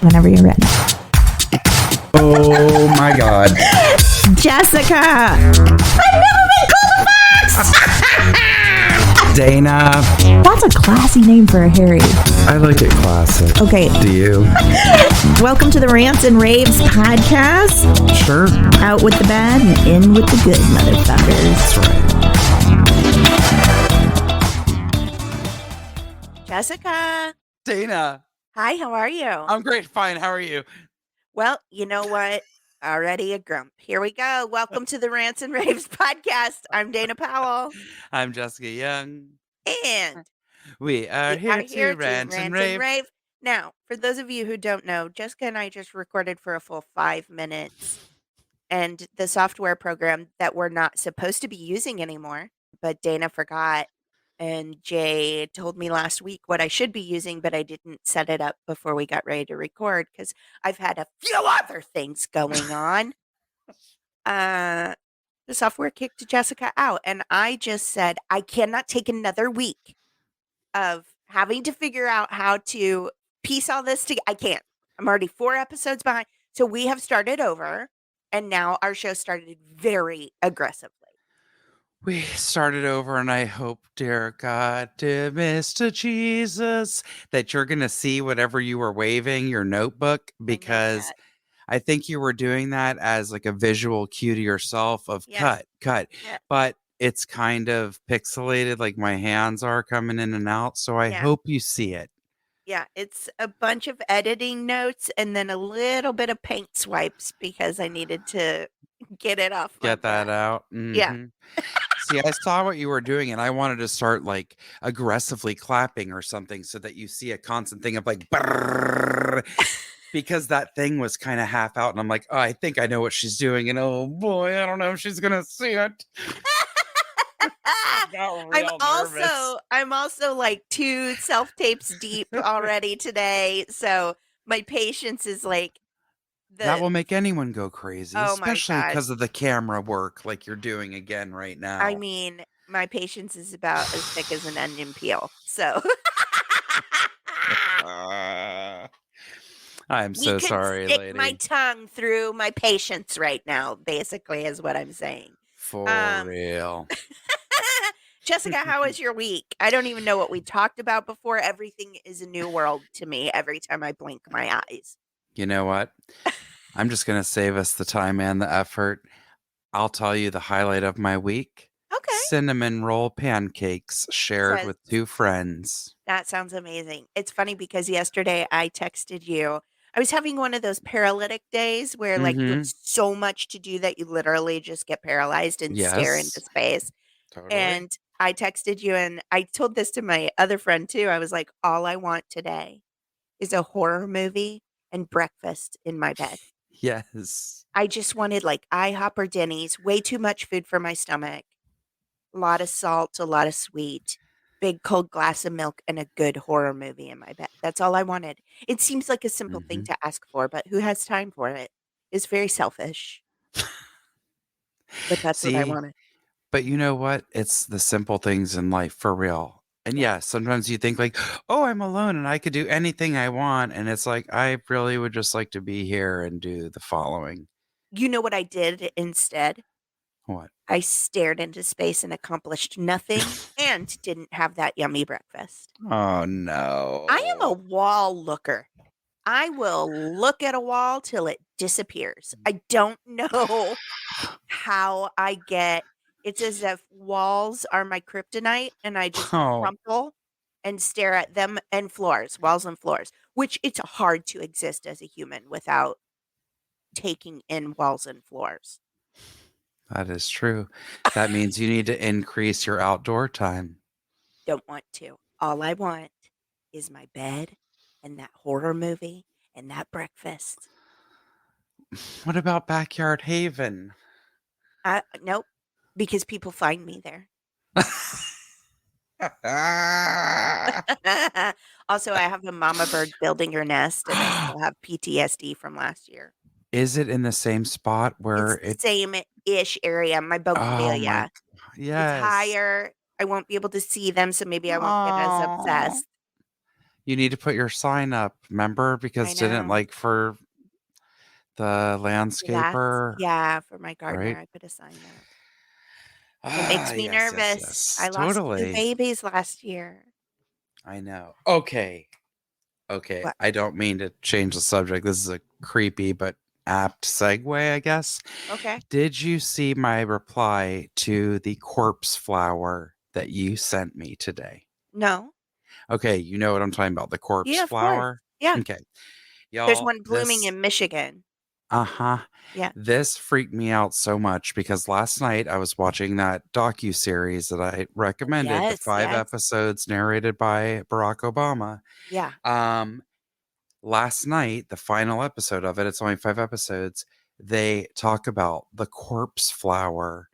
Whenever you're ready. Oh my God. Jessica! I've never been called a fox! Dana. That's a classy name for a Harry. I like it classic. Okay. Do you? Welcome to the Rants and Raves podcast. Sure. Out with the bad and in with the good, motherfuckers. That's right. Jessica. Dana. Hi, how are you? I'm great. Fine. How are you? Well, you know what? Already a grump. Here we go. Welcome to the Rants and Raves podcast. I'm Dana Powell. I'm Jessica Young. And we are here to rant and rave. Now, for those of you who don't know, Jessica and I just recorded for a full 5 minutes. And the software program that we're not supposed to be using anymore, but Dana forgot. And Jay told me last week what I should be using, but I didn't set it up before we got ready to record because I've had a few other things going on. The software kicked Jessica out, and I just said, I cannot take another week of having to figure out how to piece all this together. I can't. I'm already 4 episodes behind. So we have started over, and now our show started very aggressively. We started over, and I hope, dear God, dear Mr. Jesus, that you're going to see whatever you were waving, your notebook, because I think you were doing that as like a visual cue to yourself of cut. Yeah. But it's kind of pixelated, like my hands are coming in and out. So I hope you see it. Yeah, it's a bunch of editing notes and then a little bit of paint swipes because I needed to get it off. Get that out. Mm-hmm. Yeah. See, I saw what you were doing, and I wanted to start like aggressively clapping or something so that you see a constant thing of like, brrr, because that thing was kind of half out, and I'm like, oh, I think I know what she's doing, and oh boy, I don't know if she's gonna see it. I'm also like 2 self-tapes deep already today, so my patience is like that will make anyone go crazy, oh especially because of the camera work like you're doing again right now. I mean, my patience is about as thick as an onion peel, so I'm so sorry, stick lady. My tongue through my patience right now, basically, is what I'm saying. For real. Jessica, how was your week? I don't even know what we talked about before. Everything is a new world to me every time I blink my eyes. You know what? I'm just going to save us the time and the effort. I'll tell you the highlight of my week. Okay. Cinnamon roll pancakes shared with 2 friends. That sounds amazing. It's funny because yesterday I texted you. I was having one of those paralytic days where like you have so much to do that you literally just get paralyzed and stare into space. Totally. And I texted you, and I told this to my other friend too. I was like, all I want today is a horror movie and breakfast in my bed. Yes. I just wanted like IHOP or Denny's, way too much food for my stomach. A lot of salt, a lot of sweet, big cold glass of milk, and a good horror movie in my bed. That's all I wanted. It seems like a simple thing to ask for, but who has time for it? It's very selfish. But that's what I wanted. But you know what? It's the simple things in life for real. And yeah, sometimes you think like, oh, I'm alone and I could do anything I want. And it's like, I really would just like to be here and do the following. You know what I did instead? What? I stared into space and accomplished nothing and didn't have that yummy breakfast. Oh, no. I am a wall looker. I will look at a wall till it disappears. I don't know how I get. It's as if walls are my kryptonite, and I just crumple and stare at them and floors, walls and floors, which it's hard to exist as a human without taking in walls and floors. That is true. That means you need to increase your outdoor time. Don't want to. All I want is my bed and that horror movie and that breakfast. What about Backyard Haven? Nope, because people find me there. Also, I have a mama bird building her nest, and I still have PTSD from last year. Is it in the same spot where it's the same-ish area? My bougainvillea. Yes. It's higher. I won't be able to see them, so maybe I won't get as obsessed. You need to put your sign up, remember? I Because didn't know. like for the landscaper, Yeah, for my gardener, right? I put a sign up. It Ah, makes me yes, yes, nervous. yes. I lost 2 Totally. babies last year. I know. Okay. Okay. What? I don't mean to change the subject. This is a creepy but apt segue, I guess. Okay. Did you see my reply to the corpse flower that you sent me today? No. Okay, you know what I'm talking about, the corpse Yeah, of course. flower? Yeah. Okay. There's Y'all, one blooming this in Michigan. uh-huh. Yeah. This freaked me out so much because last night I was watching that docu-series that I recommended, the Yes, 5 yes. episodes narrated by Barack Obama. Yeah. Um, Last night, the final episode of it, it's only 5 episodes, they talk about the corpse flower.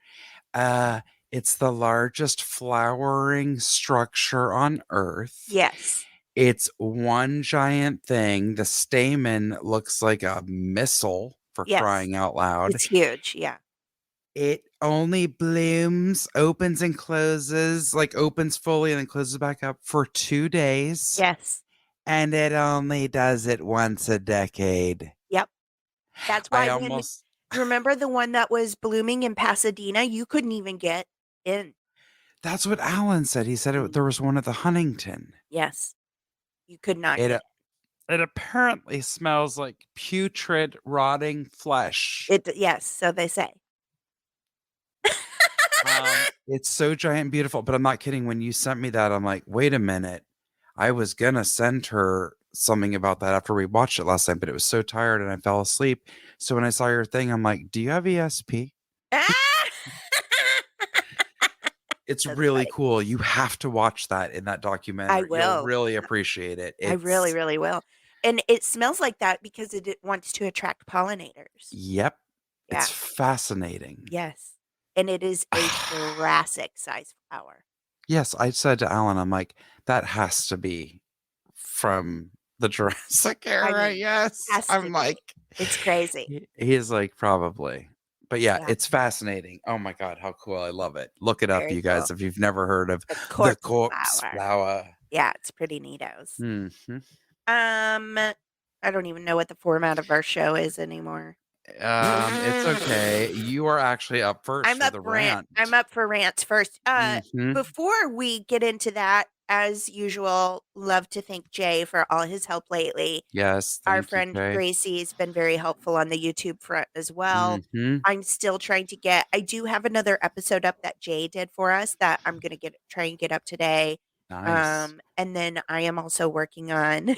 Uh, it's the largest flowering structure on Earth. Yes. It's one giant thing. The stamen looks like a missile, for Yes. crying out loud. It's huge. Yeah. It only blooms, opens and closes, like opens fully and then closes back up for 2 days. Yes. And it only does it once a decade. Yep. That's I why when almost you remember the one that was blooming in Pasadena, you couldn't even get in. That's what Alan said. He said Mm. there was one at the Huntington. Yes. You could not It get it apparently smells like putrid, rotting flesh. it. Yes, so they say. It's so giant and beautiful, but I'm not kidding. When you sent me that, I'm like, wait a minute. I was gonna send her something about that after we watched it last night, but it was so tired and I fell asleep. So when I saw your thing, I'm like, do you have ESP? Ah! It's That's really funny. cool. You have to watch that in that I documentary. You'll will. really appreciate it. I really, It's really will. And it smells like that because it wants to attract pollinators. Yep. Yeah. It's fascinating. Yes. And it is a Jurassic size flower. Yes, I said to Alan, I'm like, that has to be from the Jurassic I era. mean, Yes. has to I'm be. like, It's crazy. he's like, probably. But yeah, Yeah. it's fascinating. Oh my God, how cool. I love it. Look it up, Very you cool. guys, if you've never heard of The the corpse corpse flower. flower. Yeah, it's pretty neatos. Hmm. I don't even know what the format of our show is anymore. It's okay. You are actually up first I'm for up the for rant. rant. I'm up for rants first. Hmm. Before we get into that, as usual, love to thank Jay for all his help lately. Yes, Our thank you, friend Jay. Gracie's been very helpful on the YouTube front as well. Hmm. I'm still trying to get. I do have another episode up that Jay did for us that I'm gonna try and get up today. Nice. And then I am also working on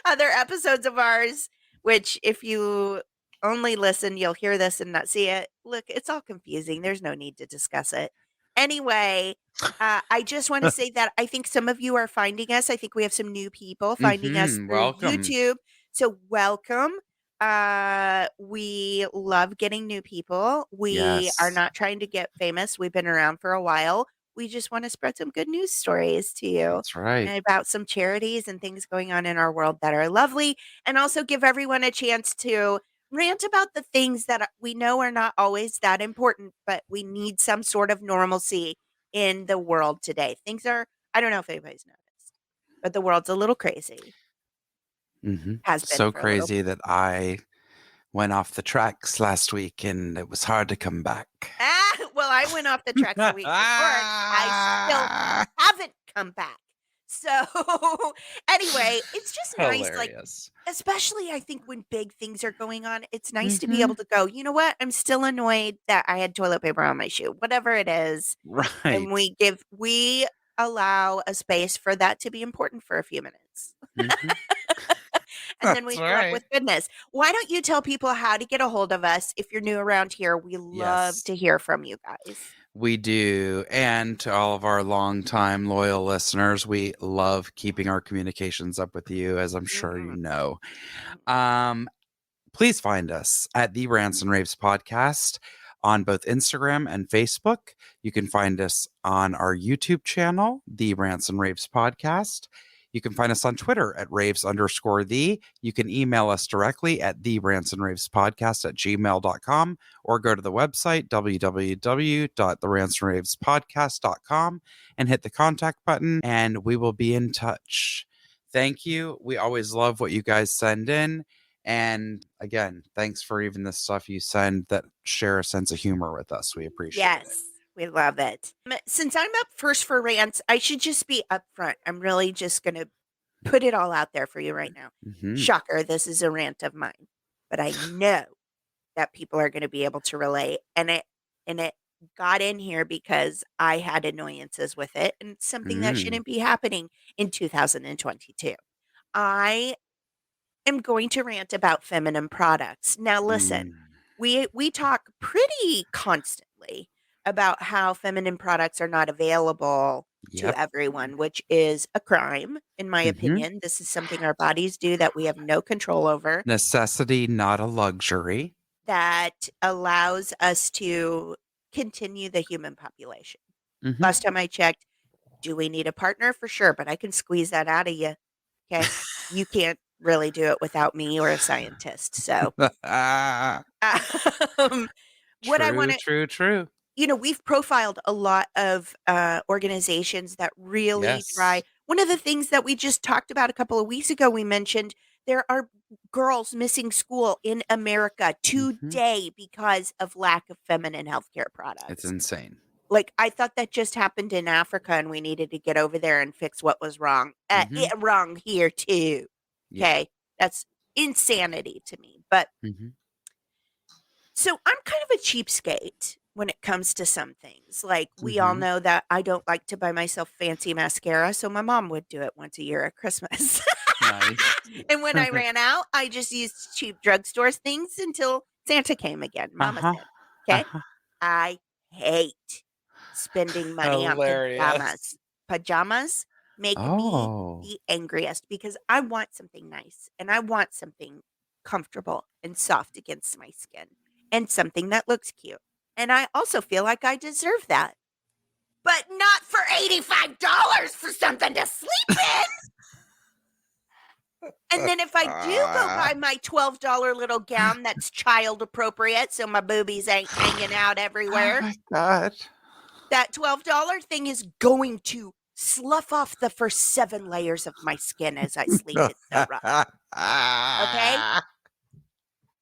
other episodes of ours, which if you only listen, you'll hear this and not see it. Look, it's all confusing. There's no need to discuss it. Anyway, I just want to say that I think some of you are finding us. I think we have some new people finding us through Welcome. YouTube. So welcome. We love getting new people. We are Yes. not trying to get famous. We've been around for a while. We just want to spread some good news stories to you That's right. and about some charities and things going on in our world that are lovely, and also give everyone a chance to rant about the things that we know are not always that important, but we need some sort of normalcy in the world today. Things are, I don't know if anybody's noticed, but the world's a little crazy. Has been So for a little. crazy that I went off the tracks last week and it was hard to come back. Well, I went off the tracks the week before, and I still haven't come back. So anyway, it's just nice, like, Hilarious. especially I think when big things are going on, it's nice to be able to go, you know what? I'm still annoyed that I had toilet paper on my shoe, whatever it is. And Right. we allow a space for that to be important for a few minutes. Mhm. And then we That's fill up right. with goodness. Why don't you tell people how to get a hold of us if you're new around here? We love Yes, to hear from you guys. we do. And to all of our longtime loyal listeners, we love keeping our communications up with you, as I'm sure you Mhm. know. Mhm. Please find us at the Rants and Raves podcast on both Instagram and Facebook. You can find us on our YouTube channel, the Rants and Raves podcast. You can find us on Twitter at raves_the. You can email us directly at theransonravespodcast@gmail.com or go to the website www.theransonravespodcast.com and hit the contact button, and we will be in touch. Thank you. We always love what you guys send in. And again, thanks for even the stuff you send that share a sense of humor with us. We appreciate it. Yes, we love it. Since I'm up first for rants, I should just be upfront. I'm really just going to put it all out there for you right now. Mhm. Shocker, this is a rant of mine, but I know that people are going to be able to relate, and it got in here because I had annoyances with it, and it's something that Mm. shouldn't be happening in 2022. I am going to rant about feminine products. Now listen, we talk pretty constantly about how feminine products are not available to Yep. everyone, which is a crime, in my Mhm. opinion. This is something our bodies do that we have no control over, Necessity, not a luxury. that allows us to continue the human population. Mhm. Last time I checked, do we need a partner? For sure, but I can squeeze that out of you. Okay. You can't really do it without me or a scientist. So, what I want to, True. we've profiled a lot of organizations that really try. Yes. One of the things that we just talked about a couple of weeks ago, we mentioned there are girls missing school in America today because of lack of feminine healthcare products. It's insane. Like, I thought that just happened in Africa and we needed to get over there and fix what was wrong. Wrong here too. Yeah. Okay. That's insanity to me. But Mhm. so I'm kind of a cheapskate when it comes to some things. Like, we all Mhm. know that I don't like to buy myself fancy mascara, so my mom would do it once a year at Christmas. Nice. And when I ran out, I just used cheap drugstore things until Santa came again. Mama Uh-huh. said, okay. Uh-huh. I hate spending money on Hilarious. Pajamas make me Oh. the angriest because I want something nice and I want something comfortable and soft against my skin and something that looks cute. And I also feel like I deserve that. But not for $85 for something to sleep in. And then if I do go buy my $12 little gown that's child appropriate so my boobies ain't hanging out Oh everywhere, my God. that $12 thing is going to slough off the first 7 layers of my skin as I sleep. It's so rough. Okay?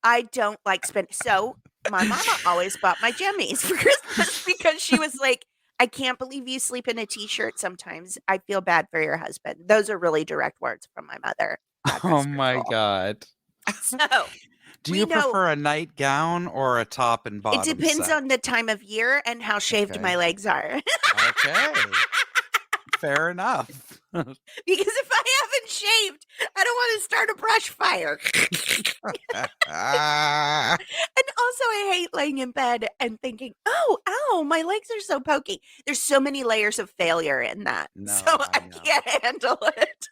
I don't like spending. So my mama always bought my jammies for Christmas because she was like, I can't believe you sleep in a t-shirt sometimes. I feel bad for your husband. Those are really direct words from my mother. God Oh rest her my soul. God. So Do we you know prefer a nightgown or a top and it bottom depends set? on the time of year and how shaved Okay. my legs are. Okay. Fair enough. Because if I haven't shaved, I don't want to start a brush fire. And also, I hate laying in bed and thinking, oh, ow, my legs are so pokey. There's so many layers of failure in that. No, So I I know. can't handle it.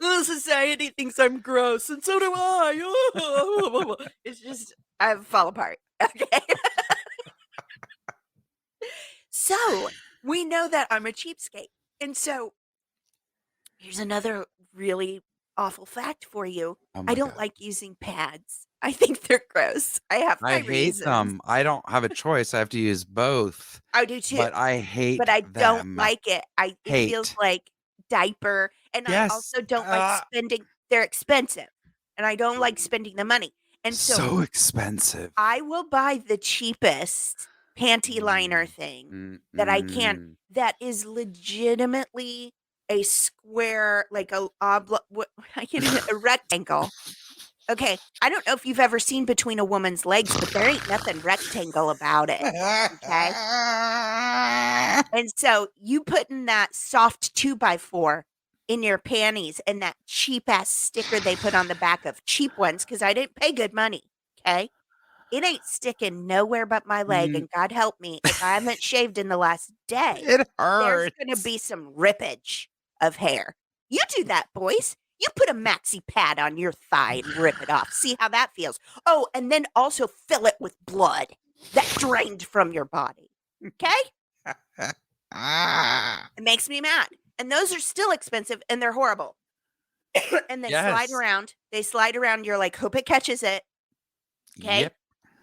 Oh, society thinks I'm gross, and so do I. It's just, I fall apart. Okay. So we know that I'm a cheapskate. And so here's another really awful fact for you. Oh I my don't God. like using pads. I think they're gross. I have my I hate reasons. them. I don't have a choice. I have to use both. I do too. But I hate But I don't them. like it. It feels Hate. like diaper. And I Yes. also don't like spending, they're expensive. And I don't like spending the money. And so expensive. I will buy the cheapest panty liner thing that I can that is legitimately a square, like a I can't even, a rectangle. Okay, I don't know if you've ever seen between a woman's legs, but there ain't nothing rectangle about it. Okay, and so you putting that soft 2x4 in your panties and that cheap ass sticker they put on the back of cheap ones because I didn't pay good money. Okay. It ain't sticking nowhere but my leg, and God help me if I haven't shaved in the last day. It There's hurts. gonna be some rippage of hair. You do that, boys. You put a maxi pad on your thigh and rip it off. See how that feels. Oh, and then also fill it with blood that drained from your body. Okay? It makes me mad. And those are still expensive and they're horrible. And they slide Yes. around. They slide around. You're like, hope it catches it. Okay. Yep.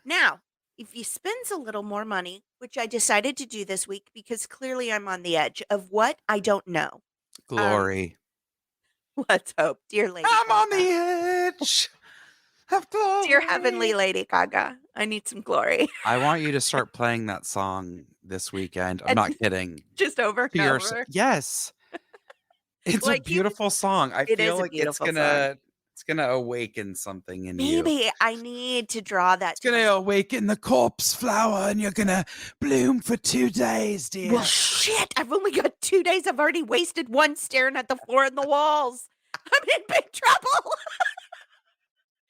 Now, if you spend a little more money, which I decided to do this week because clearly I'm on the edge of what I don't know. Glory. Let's hope, dear Lady I'm on Gaga. the edge of glory. Dear Heavenly Lady Gaga, I need some glory. I want you to start playing that song this weekend. I'm not kidding. Just over To and your over. Yes. It's a Like you- beautiful song. I It is feel a like beautiful it's gonna awaken something in you. Maybe I need to draw that. It's gonna awaken the corpse flower, and you're gonna bloom for 2 days, dear. Well, shit! I've only got 2 days. I've already wasted one staring at the floor and the walls. I'm in big trouble.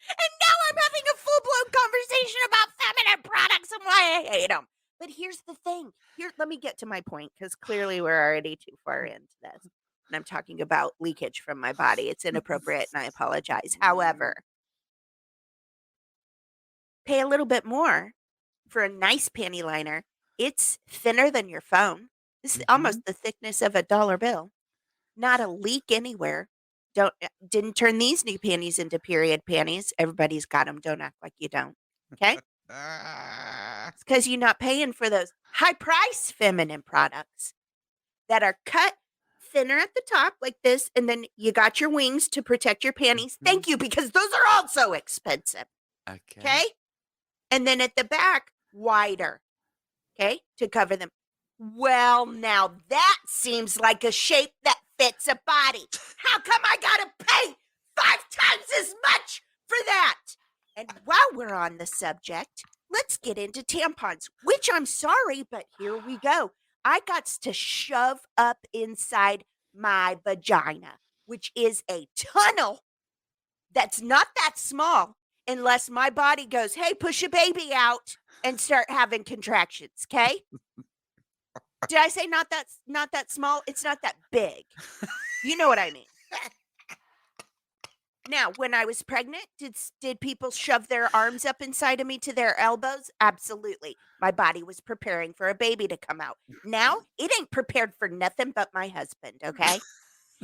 And now I'm having a full-blown conversation about feminine products and why I hate them. But here's the thing. Let me get to my point, because clearly we're already too far into this. And I'm talking about leakage from my body. It's inappropriate, and I apologize. However, pay a little bit more for a nice panty liner. It's thinner than your phone. This is almost the thickness of a dollar bill. Not a leak anywhere. Didn't turn these new panties into period panties. Everybody's got them. Don't act like you don't. Okay? It's because you're not paying for those high price feminine products that are cut thinner at the top like this, and then you got your wings to protect your panties. Thank you, because those are also expensive. Okay? And then at the back, wider. Okay? To cover them. Well, now that seems like a shape that fits a body. How come I gotta pay 5 times as much for that? And while we're on the subject, let's get into tampons, which I'm sorry, but here we go. I got to shove up inside my vagina, which is a tunnel that's not that small unless my body goes, hey, push a baby out and start having contractions, okay? Did I say not that small? It's not that big. You know what I mean. Now, when I was pregnant, did people shove their arms up inside of me to their elbows? Absolutely. My body was preparing for a baby to come out. Now, it ain't prepared for nothing but my husband, okay?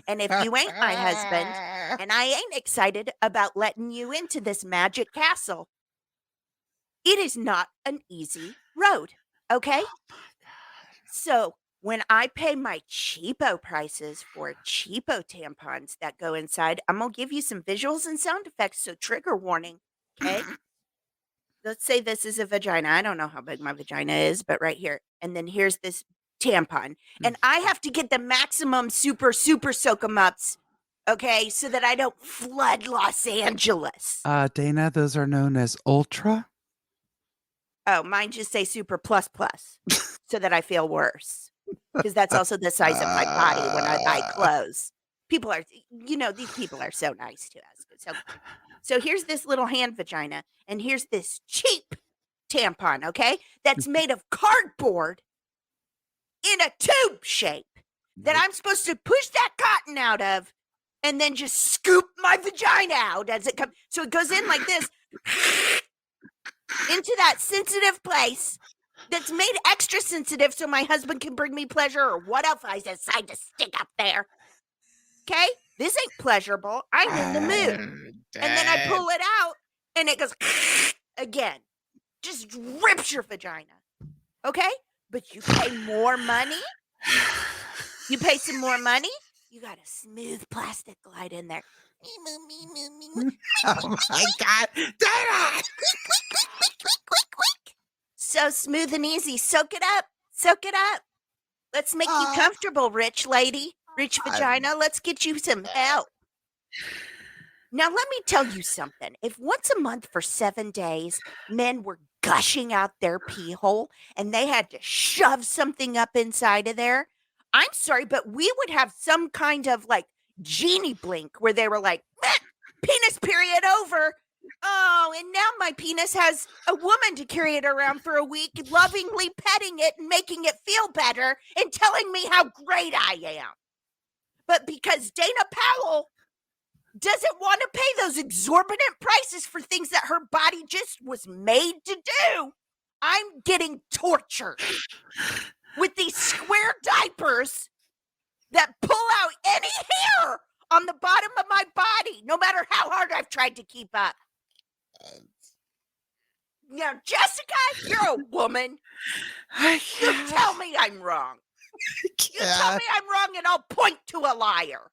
And if you ain't my husband, and I ain't excited about letting you into this magic castle, it is not an easy road, okay? So when I pay my cheapo prices for cheapo tampons that go inside, I'm going to give you some visuals and sound effects. So trigger warning. Okay. Let's say this is a vagina. I don't know how big my vagina is, but right here. And then here's this tampon. And I have to get the maximum super soak 'em ups. Okay. So that I don't flood Los Angeles. Dana, those are known as ultra. Oh, mine just say super plus so that I feel worse. Because that's also the size of my body when I buy clothes. People are, these people are so nice to us. So here's this little hand vagina, and here's this cheap tampon, okay? That's made of cardboard in a tube shape that I'm supposed to push that cotton out of and then just scoop my vagina out as it comes. So it goes in like this into that sensitive place that's made extra sensitive so my husband can bring me pleasure, or what else I decide to stick up there. Okay? This ain't pleasurable. I'm in the mood. And then I pull it out and it goes again. Just rips your vagina. Okay? But you pay more money. You pay some more money. You got a smooth plastic glide in there. Oh my God. Dana! So smooth and easy. Soak it up. Soak it up. Let's make you comfortable, rich lady. Rich vagina. Let's get you some help. Now, let me tell you something. If once a month for 7 days, men were gushing out their pee hole and they had to shove something up inside of there, I'm sorry, but we would have some kind of like genie blink where they were like, penis period over. Oh, and now my penis has a woman to carry it around for a week, lovingly petting it and making it feel better and telling me how great I am. But because Dana Powell doesn't want to pay those exorbitant prices for things that her body just was made to do, I'm getting tortured with these square diapers that pull out any hair on the bottom of my body, no matter how hard I've tried to keep up. Now, Jessica, you're a woman. I You can't. tell me I'm wrong. I You tell me can't. I'm wrong, and I'll point to a liar.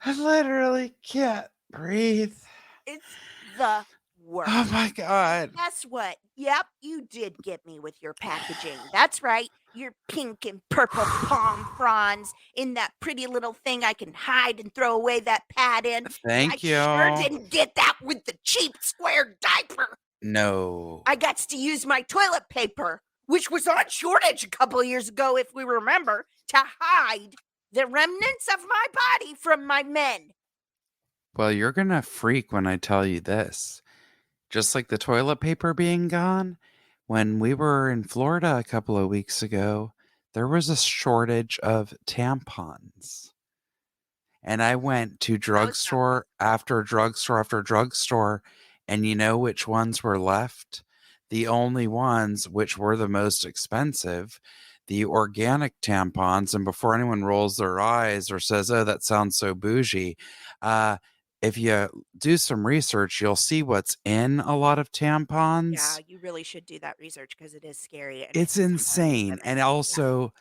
I literally can't breathe. It's the worst. Oh my God. Guess what? Yep, you did get me with your packaging. That's right. Your pink and purple palm fronds in that pretty little thing I can hide and throw away that pad in. I Thank you. sure didn't get that with the cheap square diaper. No. I got to use my toilet paper, which was on shortage a couple years ago, if we remember, to hide the remnants of my body from my men. Well, you're going to freak when I tell you this. Just like the toilet paper being gone, when we were in Florida a couple of weeks ago, there was a shortage of tampons. And I went to drugstore after drugstore after drugstore, and you know which ones were left? The only ones which were the most expensive, the organic tampons. And before anyone rolls their eyes or says, "Oh, that sounds so bougie," if you do some research, you'll see what's in a lot of Yeah, tampons. you really should do that research because it is scary and it It's is harming insane. women. And Yeah. also,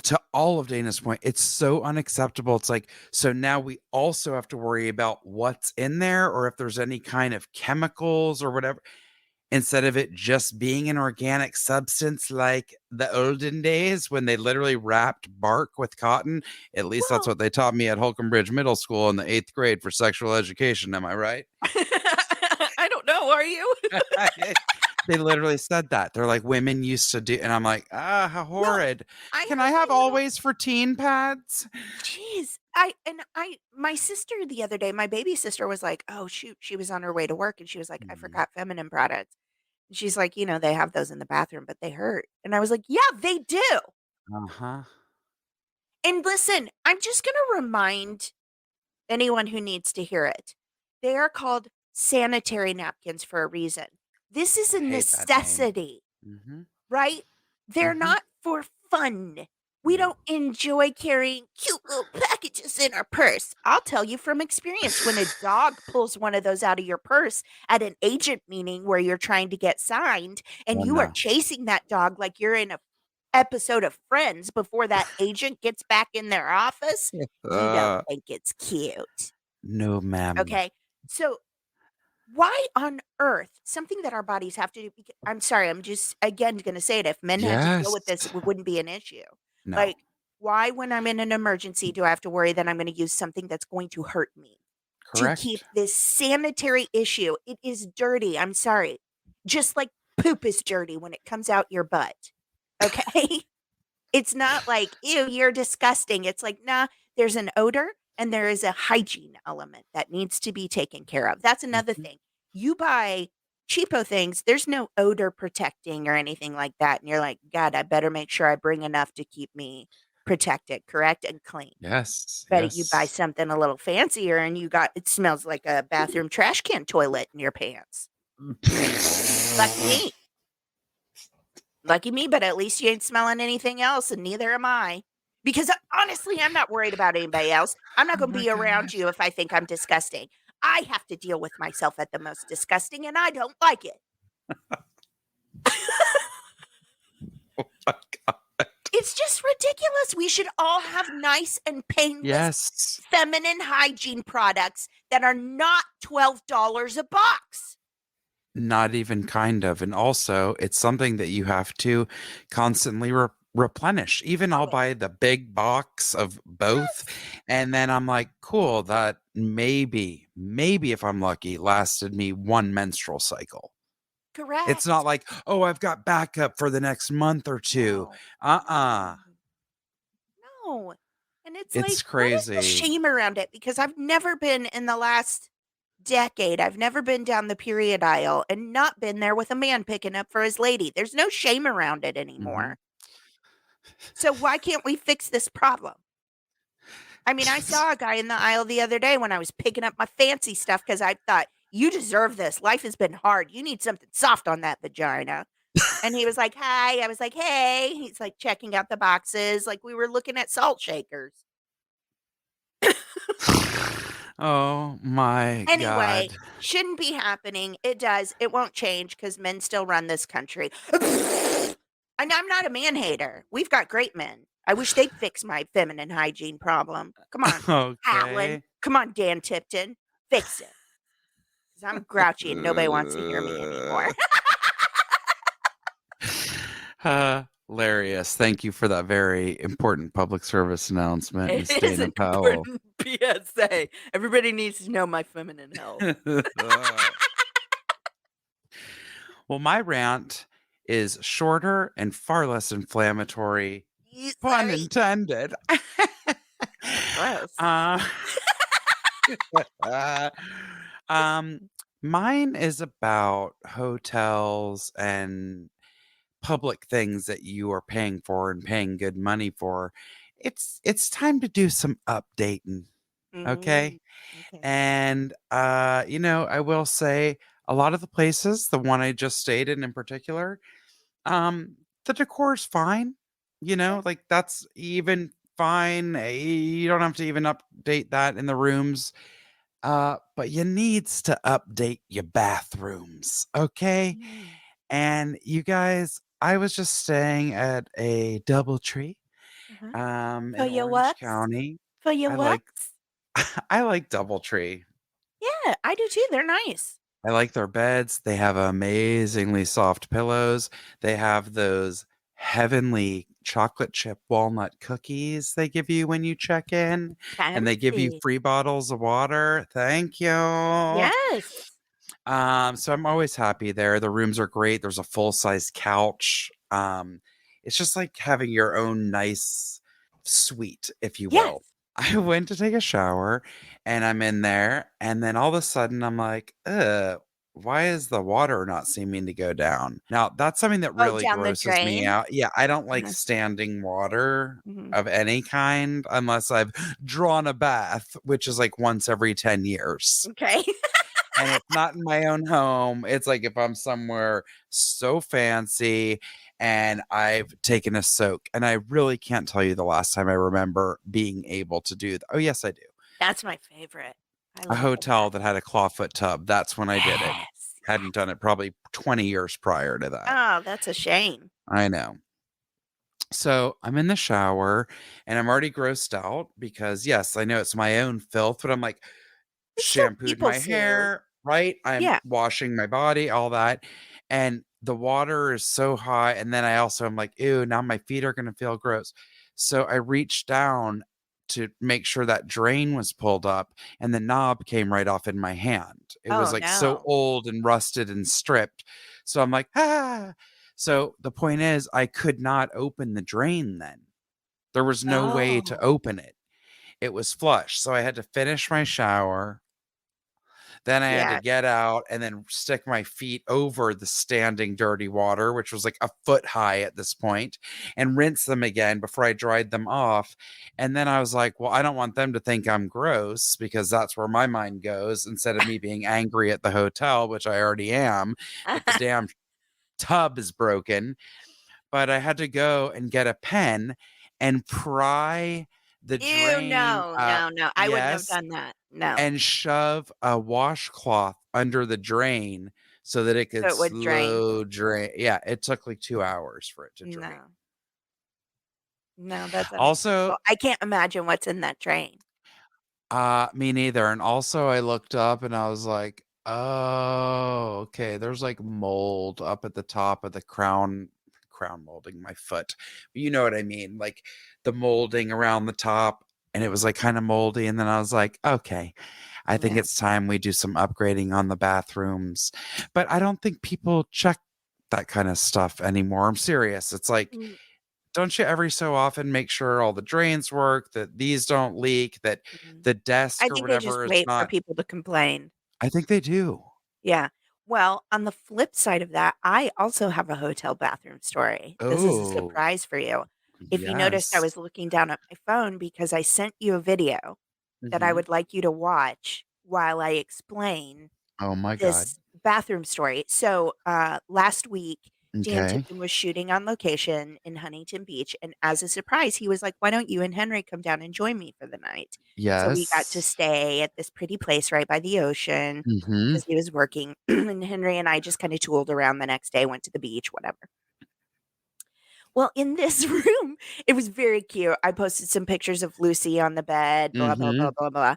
to all of Dana's point, it's so unacceptable. It's like, so now we also have to worry about what's in there or if there's any kind of chemicals or whatever, instead of it just being an organic substance like the olden days when they literally wrapped bark with cotton. At least that's Well, what they taught me at Holcomb Bridge Middle School in the 8th grade for sexual education. Am I right? I don't know. Are you? They literally said that. They're like, women used to do, and I'm like, how Well, horrid. I Can have I have my little. always for teen pads? Jeez, my sister the other day, my baby sister was like, "Oh shoot," she was on her way to work and she was like, "I Mm, forgot feminine products." And she's like, they have those in the bathroom, but they hurt." And I was like, "Yeah, they do." uh-huh. And listen, I'm just gonna remind anyone who needs to hear it. They are called sanitary napkins for a reason. This is I a hate that name. necessity. Mm-hmm. Right? They're Mm-hmm. not for fun. We No. don't enjoy carrying cute little packages in our purse. I'll tell you from experience when a dog pulls one of those out of your purse at an agent meeting where you're trying to get signed and Oh, you are no. chasing that dog like you're in a episode of Friends before that agent gets back in their office, you don't Uh, think it's cute. no, ma'am. Okay? So why on earth something that our bodies have to do I'm sorry, I'm just again gonna say it, if men had to deal Yes. with this, it wouldn't be an issue. No. Like, why when I'm in an emergency do I have to worry that I'm gonna use something that's going to hurt me to keep Correct. this sanitary issue? It is dirty, I'm sorry. Just like poop is dirty when it comes out your butt, okay? It's not like, "Ew, you're disgusting." It's like, "Nah, there's an odor and there is a hygiene element that needs to be taken care of." That's another Mhm. thing. You buy cheapo things, there's no odor protecting or anything like that, and you're like, "God, I better make sure I bring enough to keep me protected, correct, and clean." Yes. But you buy Yes. something a little fancier and it smells like a bathroom trash can toilet in your pants. Lucky me. Lucky me, but at least you ain't smelling anything else, and neither am I. Because honestly, I'm not worried about anybody else. I'm not Oh going to my be around gosh. you if I think I'm disgusting. I have to deal with myself at the most disgusting, and I don't like it. Oh my God. It's just ridiculous. We should all have nice and painless Yes. feminine hygiene products that are not $12 a box. Not even kind of. And also, it's something that you have to constantly replenish. Even I'll Always. buy the big box of both. Yes, And then I'm like, cool, that maybe if I'm lucky, lasted me one menstrual cycle. It's not correct. like, oh, I've got backup for the next month or two. No, Uh-uh. no. No. And it's like, It's what is the crazy. shame around it? Because I've never been in the last decade, I've never been down the period aisle and not been there with a man picking up for his lady. There's no shame around it Mhm. anymore. So why can't we fix this problem? I mean, I saw a guy in the aisle the other day when I was picking up my fancy stuff because I thought, you deserve this. Life has been hard. You need something soft on that vagina. And he was like, "Hi." I was like, "Hey." He's like checking out the boxes like we were looking at salt shakers. Oh my Anyway, god. shouldn't be happening. It does. It won't change because men still run this country. And I'm not a man hater. We've got great men. I wish they'd fix my feminine hygiene problem. Come on, Alan. Okay. Come on, Dan Tipton. Fix it. Because I'm grouchy and nobody wants to hear me anymore. Hilarious. Thank you for that very important public service announcement, It Miss is Dana an Powell. important PSA. Everybody needs to know my feminine health. Well, my rant is shorter and far less inflammatory. Pun Sorry. intended. Gross. uh, uh, um, mine is about hotels and public things that you are paying for and paying good money for. It's time to do some updating, okay? Mm, okay. And I will say a lot of the places, the one I just stated in particular, the decor is fine. Yeah. Like that's even fine. You don't have to even update that in the rooms. But you needs to update your bathrooms, okay? Mm. And you guys, I was just staying at a DoubleTree, Uh-huh. For in your Orange works? County. For your I like works? I like DoubleTree. Yeah, I do too. They're nice. I like their beds. They have amazingly soft pillows. They have those heavenly chocolate chip walnut cookies they give you when you check in, and they give you Fancy. free bottles of water. Thank you. Yes. So I'm always happy there. The rooms are great. There's a full-size couch. It's just like having your own nice suite, if you Yes. will. I went to take a shower and I'm in there, and then all of a sudden I'm like, why is the water not seeming to go down? Now, that's something that Oh, really down the grosses me drain? out. Yeah, I don't like Uh-huh. standing water Mhm. of any kind unless I've drawn a bath, which is like once every 10 years. Okay. And it's not in my own home. It's like if I'm somewhere so fancy and I've taken a soak, and I really can't tell you the last time I remember being able to do that. Oh, yes, I do. That's my favorite. I A love a hotel bath. that had a clawfoot tub. That's when I did it. Yes. Hadn't done it probably 20 years prior to that. Oh, that's a shame. I know. So I'm in the shower and I'm already grossed out because, yes, I know it's my own filth, but I'm like, It's still shampooed people my sue. hair, right? I'm Yeah. washing my body, all that. And the water is so hot. And then I also am like, ew, now my feet are going to feel gross. So I reached down to make sure that drain was pulled up, and the knob came right off in my hand. It was Oh, like so no. old and rusted and stripped. So I'm like, ah. So the point is, I could not open the drain then. There was no way to Oh. open it. It was flush. So I had to finish my shower, then I had to Yeah. get out and then stick my feet over the standing dirty water, which was like a foot high at this point, and rinse them again before I dried them off. And then I was like, well, I don't want them to think I'm gross because that's where my mind goes instead of me being angry at the hotel, which I already am, that the damn tub is broken. But I had to go and get a pen and pry the Ew, drain no, up. no, no. I wouldn't have Yes, done that. No. and shove a washcloth under the drain so that it So could it would drain. slow drain. Yeah, it took like 2 hours for it to drain. No. No, that's Also, unacceptable. I can't imagine what's in that drain. me neither. And also I looked up and I was like, "Oh, okay, there's like mold up at the top of the crown molding my foot. You know what I mean? Like the molding around the top, and it was like kind of moldy, and then I was like, "Okay, I think Yeah. it's time we do some upgrading on the bathrooms." But I don't think people check that kind of stuff anymore. I'm serious. It's like, Mm, don't you every so often make sure all the drains work, that these don't leak, that mhm. the I desk or think they just whatever is wait for not. people to complain. I think they do. Yeah. Well, on the flip side of that, I also have a hotel bathroom story. This is a Oh, surprise for you. If you noticed, I yes. was looking down at my phone because I sent you a video that I Mhm. would like you to watch while I explain Oh my god. this bathroom story. So, last week, Dan Okay. Tippin was shooting on location in Huntington Beach, and as a surprise, he was like, "Why don't you and Henry come down and join me for the night?" So we got to Yes. stay at this pretty place right by the ocean Mhm. because he was working, and Henry and I just kinda tooled around the next day, went to the beach, whatever. Well, in this room, it was very cute. I posted some pictures of Lucy on the bed, blah, blah, blah, Mhm. blah, blah.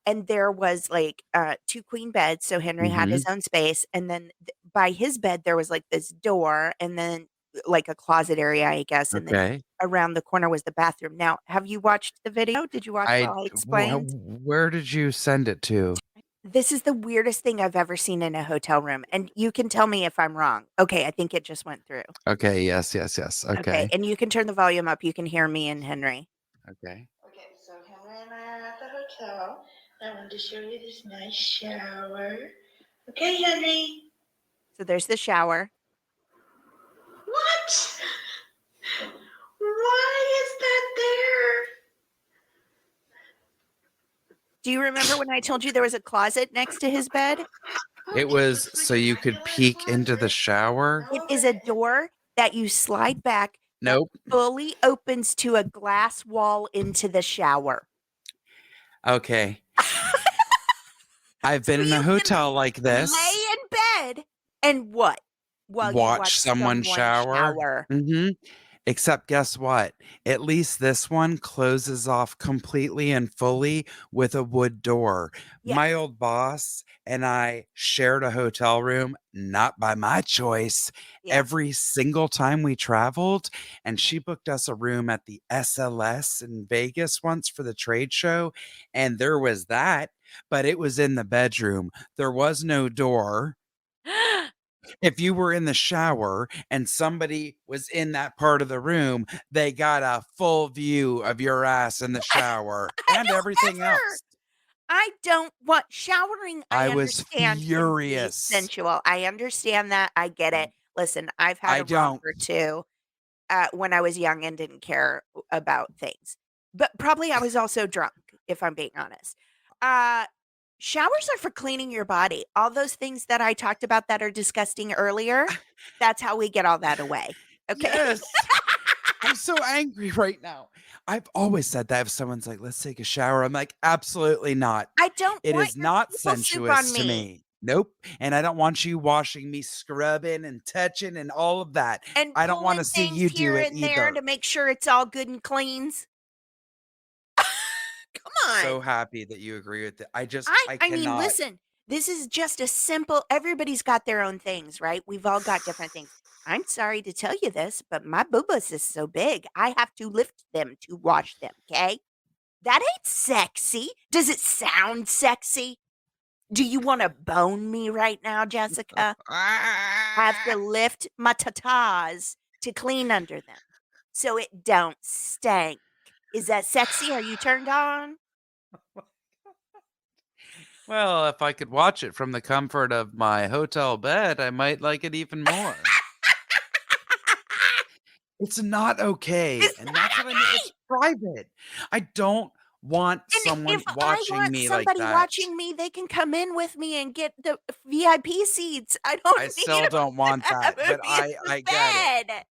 And there was like 2 queen beds, so Henry had his Mhm. own space, and then by his bed there was like this door, and then like a closet area, I guess, and then Okay. around the corner was the bathroom. Now, have you watched the video? Did you watch I while I wh explained? where did you send it to? This is the weirdest thing I've ever seen in a hotel room, and you can tell me if I'm wrong. Okay, I think it just went through. Okay, yes, yes, yes. Okay, Okay. and you can turn the volume up, you can hear me and Henry. Okay. Okay, so Henry and I are at the hotel. I wanted to show you this nice shower. Okay, Henry. So there's the shower. What? Why is that there? Do you remember when I told you there was a closet next to his bed? It was so you could peek into the shower? It is a door that you slide back that Nope. fully opens to a glass wall into the shower. Okay. I've So been in a you can hotel like lay this, in bed and what? While you watch watch someone someone shower. shower. Mhm. Except guess what? At least this one closes off completely and fully with a wood door. My Yes. old boss and I shared a hotel room, not by my choice, Yeah. every single time we traveled. And Mhm. she booked us a room at the SLS in Vegas once for the trade show. And there was that, but it was in the bedroom. There was no door. If you were in the shower and somebody was in that part of the room, they got a full view of your ass in the shower I and don't everything ever. else. I don't want showering, I I was understand, can be furious. sensual. I understand that, I get it. Listen, I've had I a romp don't. or 2, when I was young and didn't care about things. But probably I was also drunk, if I'm being honest. Uh, Showers are for cleaning your body. All those things that I talked about that are disgusting earlier, that's how we get all that away, okay? Yes. I'm so angry right now. I've always said that if someone's like, let's take a shower, I'm like, absolutely not. I don't It want is your not people soup on sensuous to me. me. Nope. And I don't want you washing me, scrubbing and touching and all of that. And I don't want to pulling see things you do here it and there either. to make sure it's all good and cleans. Come on. So happy that you agree with it. I I mean, cannot. listen, this is just a simple everybody's got their own things, right? We've all got different things. I'm sorry to tell you this, but my boobas is so big, I have to lift them to wash them, okay? That ain't sexy. Does it sound sexy? Do you wanna bone me right now, Jessica? I have to Ah! lift my tatas to clean under them so it don't stink. Is that sexy? Are you turned on? Well, if I could watch it from the comfort of my hotel bed, I might like it even more. It's not okay, Is and that that's what I mean, okay? it's private. I don't want And someone if I watching want me like somebody that. watching me, they can come in with me and get the VIP seats. I don't I need still 'em don't want to have that, a but me in the I get it. bed.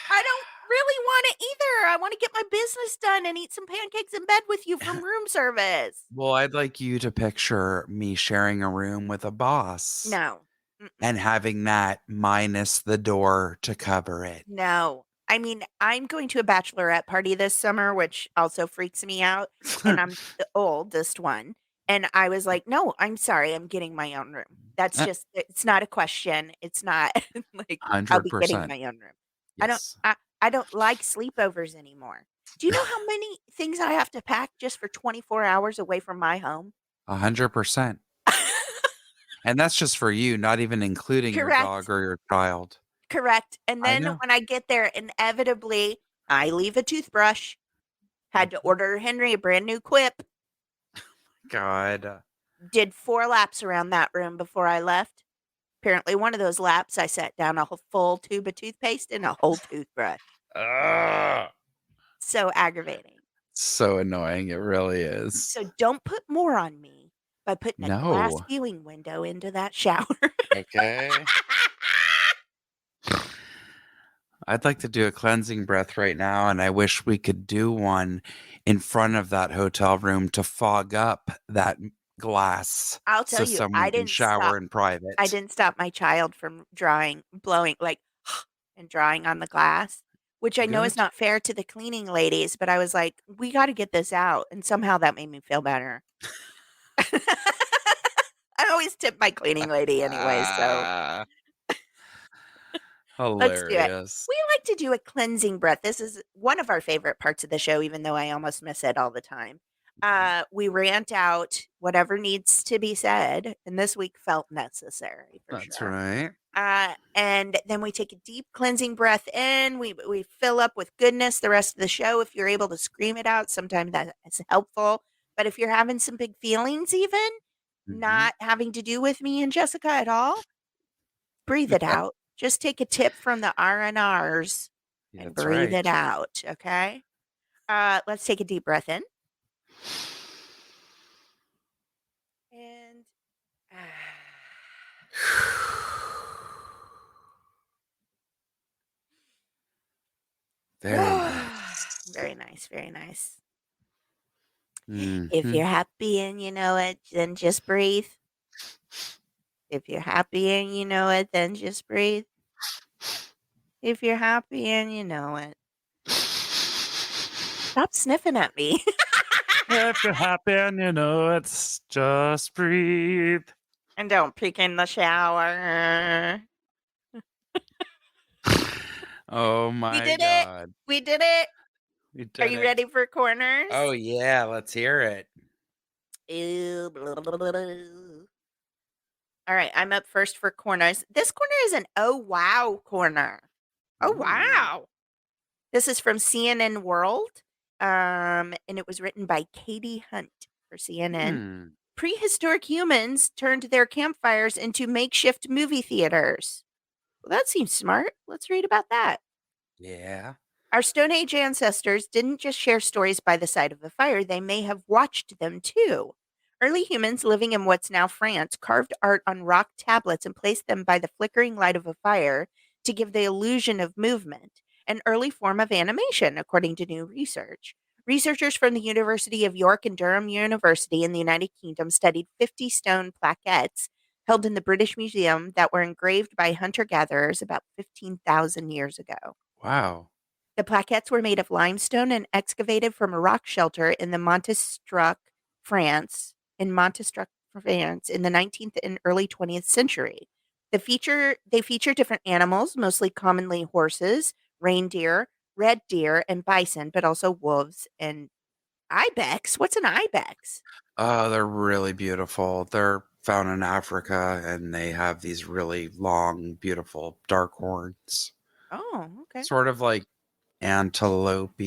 I don't really want it either. I wanna get my business done and eat some pancakes in bed with you from room service. Well, I'd like you to picture me sharing a room with a boss No. Mm-mm. and having that minus the door to cover it. No. I mean, I'm going to a bachelorette party this summer, which also freaks me out, and I'm the oldest one, and I was like, "No, I'm sorry, I'm getting my own room." That's Uh, just it's not a question. It's not like, I'll be getting 100%. my own room. I don't Yes. I I don't like sleepovers anymore. Do you know how many things I have to pack just for 24 hours away from my home? 100%. And that's just for you, not even including your Correct. dog or your child. Correct, and I then know. when I get there, inevitably, I leave a toothbrush. Had to Mhm. order Henry a brand new Quip. God. Did 4 laps around that room before I left. Apparently, one of those laps, I set down a whole full tube of toothpaste and a whole toothbrush. Ugh. So aggravating. So annoying, it really is. So don't put more on me by putting a glass No. viewing window into that shower. Okay. I'd like to do a cleansing breath right now, and I wish we could do one in front of that hotel room to fog up that glass I'll tell so you, someone can shower in I private. didn't stop my child from blowing, like, and drawing on the glass, which I know is Good. not fair to the cleaning ladies, but I was like, "We gotta get this out," and somehow that made me feel better. I always tip my cleaning lady anyway, so Ah, let's do it. hilarious. We like to do a cleansing breath. This is one of our favorite parts of the show, even though I almost miss it all the time. Mhm. We rant out whatever needs to be said, and this week felt necessary for That's sure. right. And then we take a deep cleansing breath in. We fill up with goodness the rest of the show. If you're able to scream it out, sometimes that is helpful. But if you're having some big feelings, even Mhm. not having to do with me and Jessica at all, breathe it out. Just take a tip from the R&Rs and That's breathe right. it out. Okay. Let's take a deep breath in and Very nice. very nice. Very nice. If you're Mhm. happy and you know it, then just breathe. If you're happy and you know it, then just breathe. If you're happy and you know it. Stop sniffing at me. If you're happy and you know it's just breathe. And don't peek in the shower. Oh We my did it. God. We did it. We Are did you it. ready for corners? Oh yeah, let's hear it. Ew, blah, blah, blah, blah. All right, I'm up first for corners. This corner is an oh wow corner. Oh Ooh. wow. This is from CNN World. And it was written by Katie Hunt for CNN. Hmm. Prehistoric humans turned their campfires into makeshift movie theaters. Well, that seems smart. Let's read about that. Yeah. Our Stone Age ancestors didn't just share stories by the side of the fire, they may have watched them too. Early humans living in what's now France carved art on rock tablets and placed them by the flickering light of a fire to give the illusion of movement, an early form of animation, according to new research. Researchers from the University of York and Durham University in the United Kingdom studied 50 stone plaquettes held in the British Museum that were engraved by hunter gatherers about 15,000 years ago. Wow. The plaquettes were made of limestone and excavated from a rock shelter in the Montestruc, France in the 19th and early 20th century. They feature different animals, mostly commonly horses, reindeer, red deer, and bison, but also wolves and ibex. What's an ibex? Oh, they're really beautiful. They're found in Africa and they have these really long, beautiful dark horns. Oh, okay. Sort of like antelope.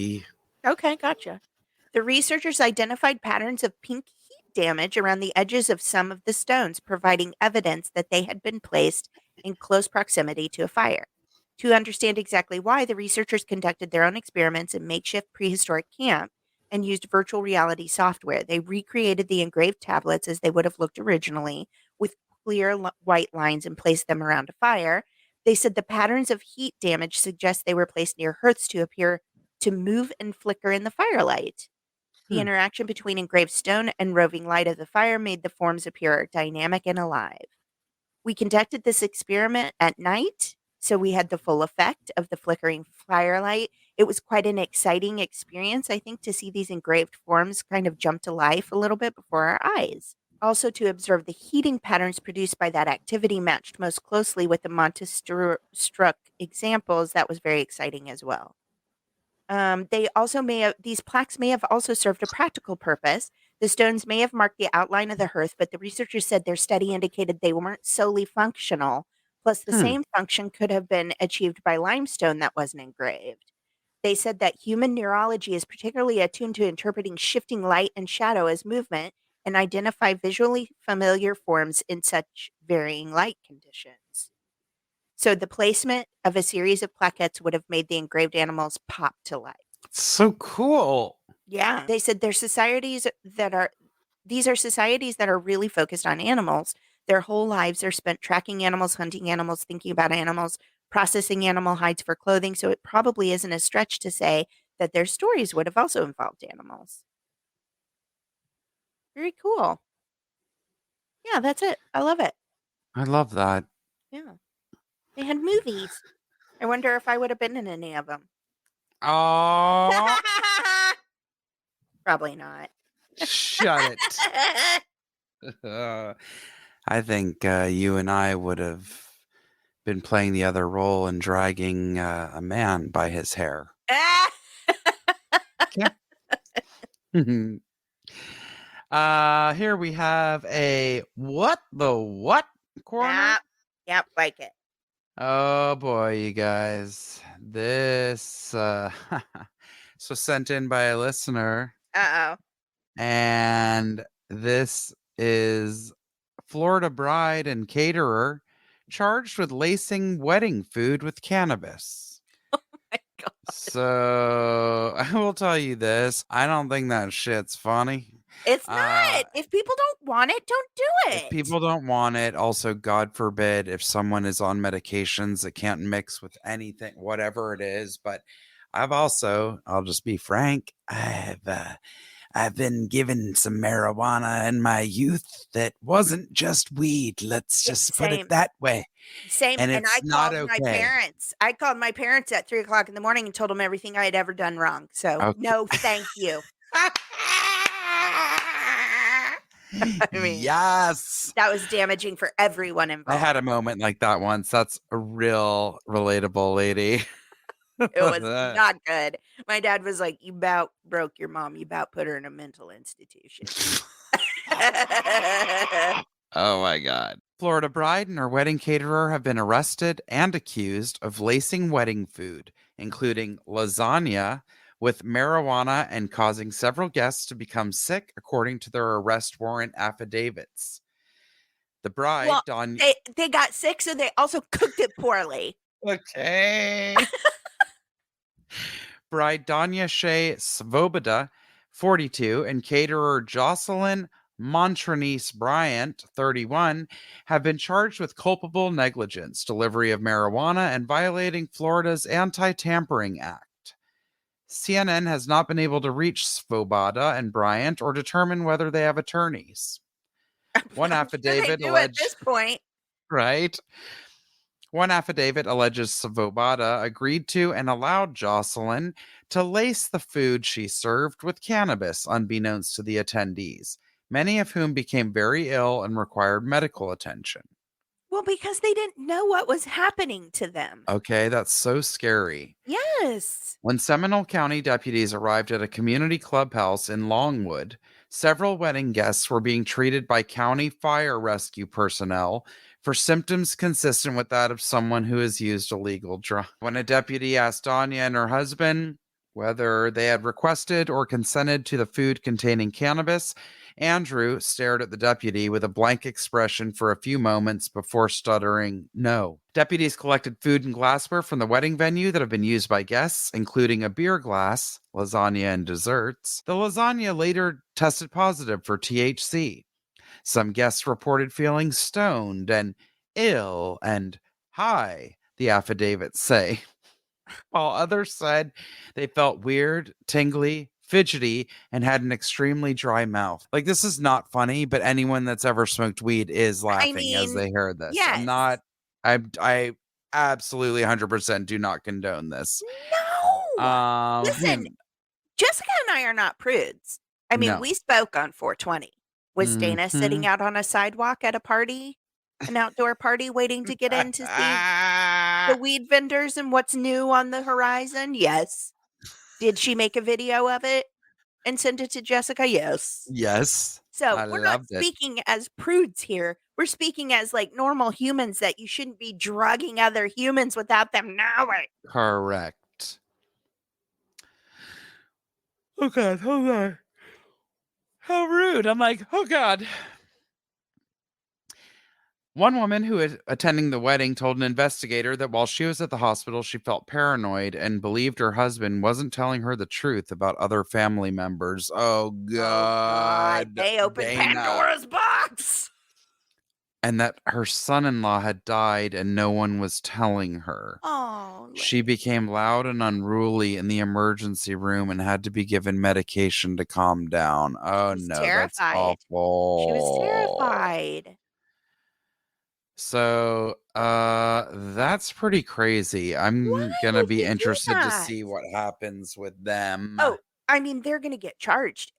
Okay, gotcha. The researchers identified patterns of pink heat damage around the edges of some of the stones, providing evidence that they had been placed in close proximity to a fire. To understand exactly why, the researchers conducted their own experiments in makeshift prehistoric camp and used virtual reality software. They recreated the engraved tablets as they would have looked originally, with clear white lines, and placed them around a fire. They said the patterns of heat damage suggest they were placed near hearths to appear to move and flicker in the firelight. The Hmm. interaction between engraved stone and roving light of the fire made the forms appear dynamic and alive. We conducted this experiment at night, so we had the full effect of the flickering firelight. It was quite an exciting experience, I think, to see these engraved forms kind of jump to life a little bit before our eyes. Also, to observe the heating patterns produced by that activity matched most closely with the Montestruc examples. That was very exciting as well. They also may have these plaques may have also served a practical purpose. The stones may have marked the outline of the hearth, but the researchers said their study indicated they weren't solely functional. Plus, the Hmm. same function could have been achieved by limestone that wasn't engraved. They said that human neurology is particularly attuned to interpreting shifting light and shadow as movement and identify visually familiar forms in such varying light conditions. So the placement of a series of plaquettes would have made the engraved animals pop to life. So cool. Yeah. They said these are societies that are really focused on animals. Their whole lives are spent tracking animals, hunting animals, thinking about animals, processing animal hides for clothing, so it probably isn't a stretch to say that their stories would have also involved animals. Very cool. Yeah, that's it. I love it. I love that. Yeah. They had movies. I wonder if I would have been in any of them. Oh, Probably not. shut it. I think you and I would have been playing the other role and dragging a man by his hair. Yeah. Here we have a what the what corner. Yep, like it. Oh boy, you guys. This was sent in by a listener, Uh-oh. and this is Florida bride and caterer charged with lacing wedding food with cannabis. My God. So I will tell you this. I don't think that shit's funny. It's not. If people don't want it, don't do If it. people don't want it, also, God forbid, if someone is on medications that can't mix with anything, whatever it is. But I'll just be frank, I've been given some marijuana in my youth that wasn't just weed. Let's just put Same. it that way. Same. And And it's I not called my okay. parents. I called my parents at 3:00 in the morning and told them everything I had ever done wrong. So Okay. no, thank you. I mean, Yes. that was damaging for everyone I involved. had a moment like that once. That's a real relatable lady. It was not good. My dad was like, "You about broke your mom. You about put her in a mental institution." Oh my God. Florida bride and her wedding caterer have been arrested and accused of lacing wedding food, including lasagna, with marijuana and causing several guests to become sick, according to their arrest warrant affidavits. The bride, Well, Don. they got sick, so they also cooked it poorly. Okay. Bride Danya Shea Svoboda, 42, and caterer Jocelyn Montranice Bryant, 31, have been charged with culpable negligence, delivery of marijuana, and violating Florida's Anti-Tampering Act. CNN has not been able to reach Svoboda and Bryant or determine whether they have attorneys. One affidavit They do at this point. right? One affidavit alleges Svoboda agreed to and allowed Jocelyn to lace the food she served with cannabis, unbeknownst to the attendees, many of whom became very ill and required medical attention. Well, because they didn't know what was happening to them. Okay, that's so scary. Yes. When Seminole County deputies arrived at a community clubhouse in Longwood, several wedding guests were being treated by county fire rescue personnel for symptoms consistent with that of someone who has used illegal drugs. When a deputy asked Danya and her husband whether they had requested or consented to the food containing cannabis, Andrew stared at the deputy with a blank expression for a few moments before stuttering no. Deputies collected food and glassware from the wedding venue that have been used by guests, including a beer glass, lasagna, and desserts. The lasagna later tested positive for THC. Some guests reported feeling stoned and ill and high, the affidavits say, while others said they felt weird, tingly, fidgety, and had an extremely dry mouth. Like, this is not funny, but anyone that's ever smoked weed is laughing as they heard this. Yes. I absolutely 100% do not condone this. No. Listen, Jessica and I are not prudes. I mean, No. we spoke on 420. Was Dana sitting out on a sidewalk at a party, an outdoor party, waiting to get in to see the weed vendors and what's new on the horizon? Yes. Did she make a video of it and send it to Jessica? Yes. Yes. So I we're not loved it. speaking as prudes here. We're speaking as like normal humans that you shouldn't be drugging other humans without them knowing. Correct. Oh God, hold on. How rude. I'm like, oh God. One woman who was attending the wedding told an investigator that while she was at the hospital, she felt paranoid and believed her husband wasn't telling her the truth about other family members. Oh God. They opened Dana. Pandora's box. and that her son-in-law had died and no one was telling her. Oh, She became loud and unruly in the emergency room and had to be given medication to calm down. she Oh, was no, that's terrified. She was awful. terrified. So, that's pretty crazy. Why I'm gonna would be you do interested to that? see what happens with them. Oh, I mean, they're gonna get charged.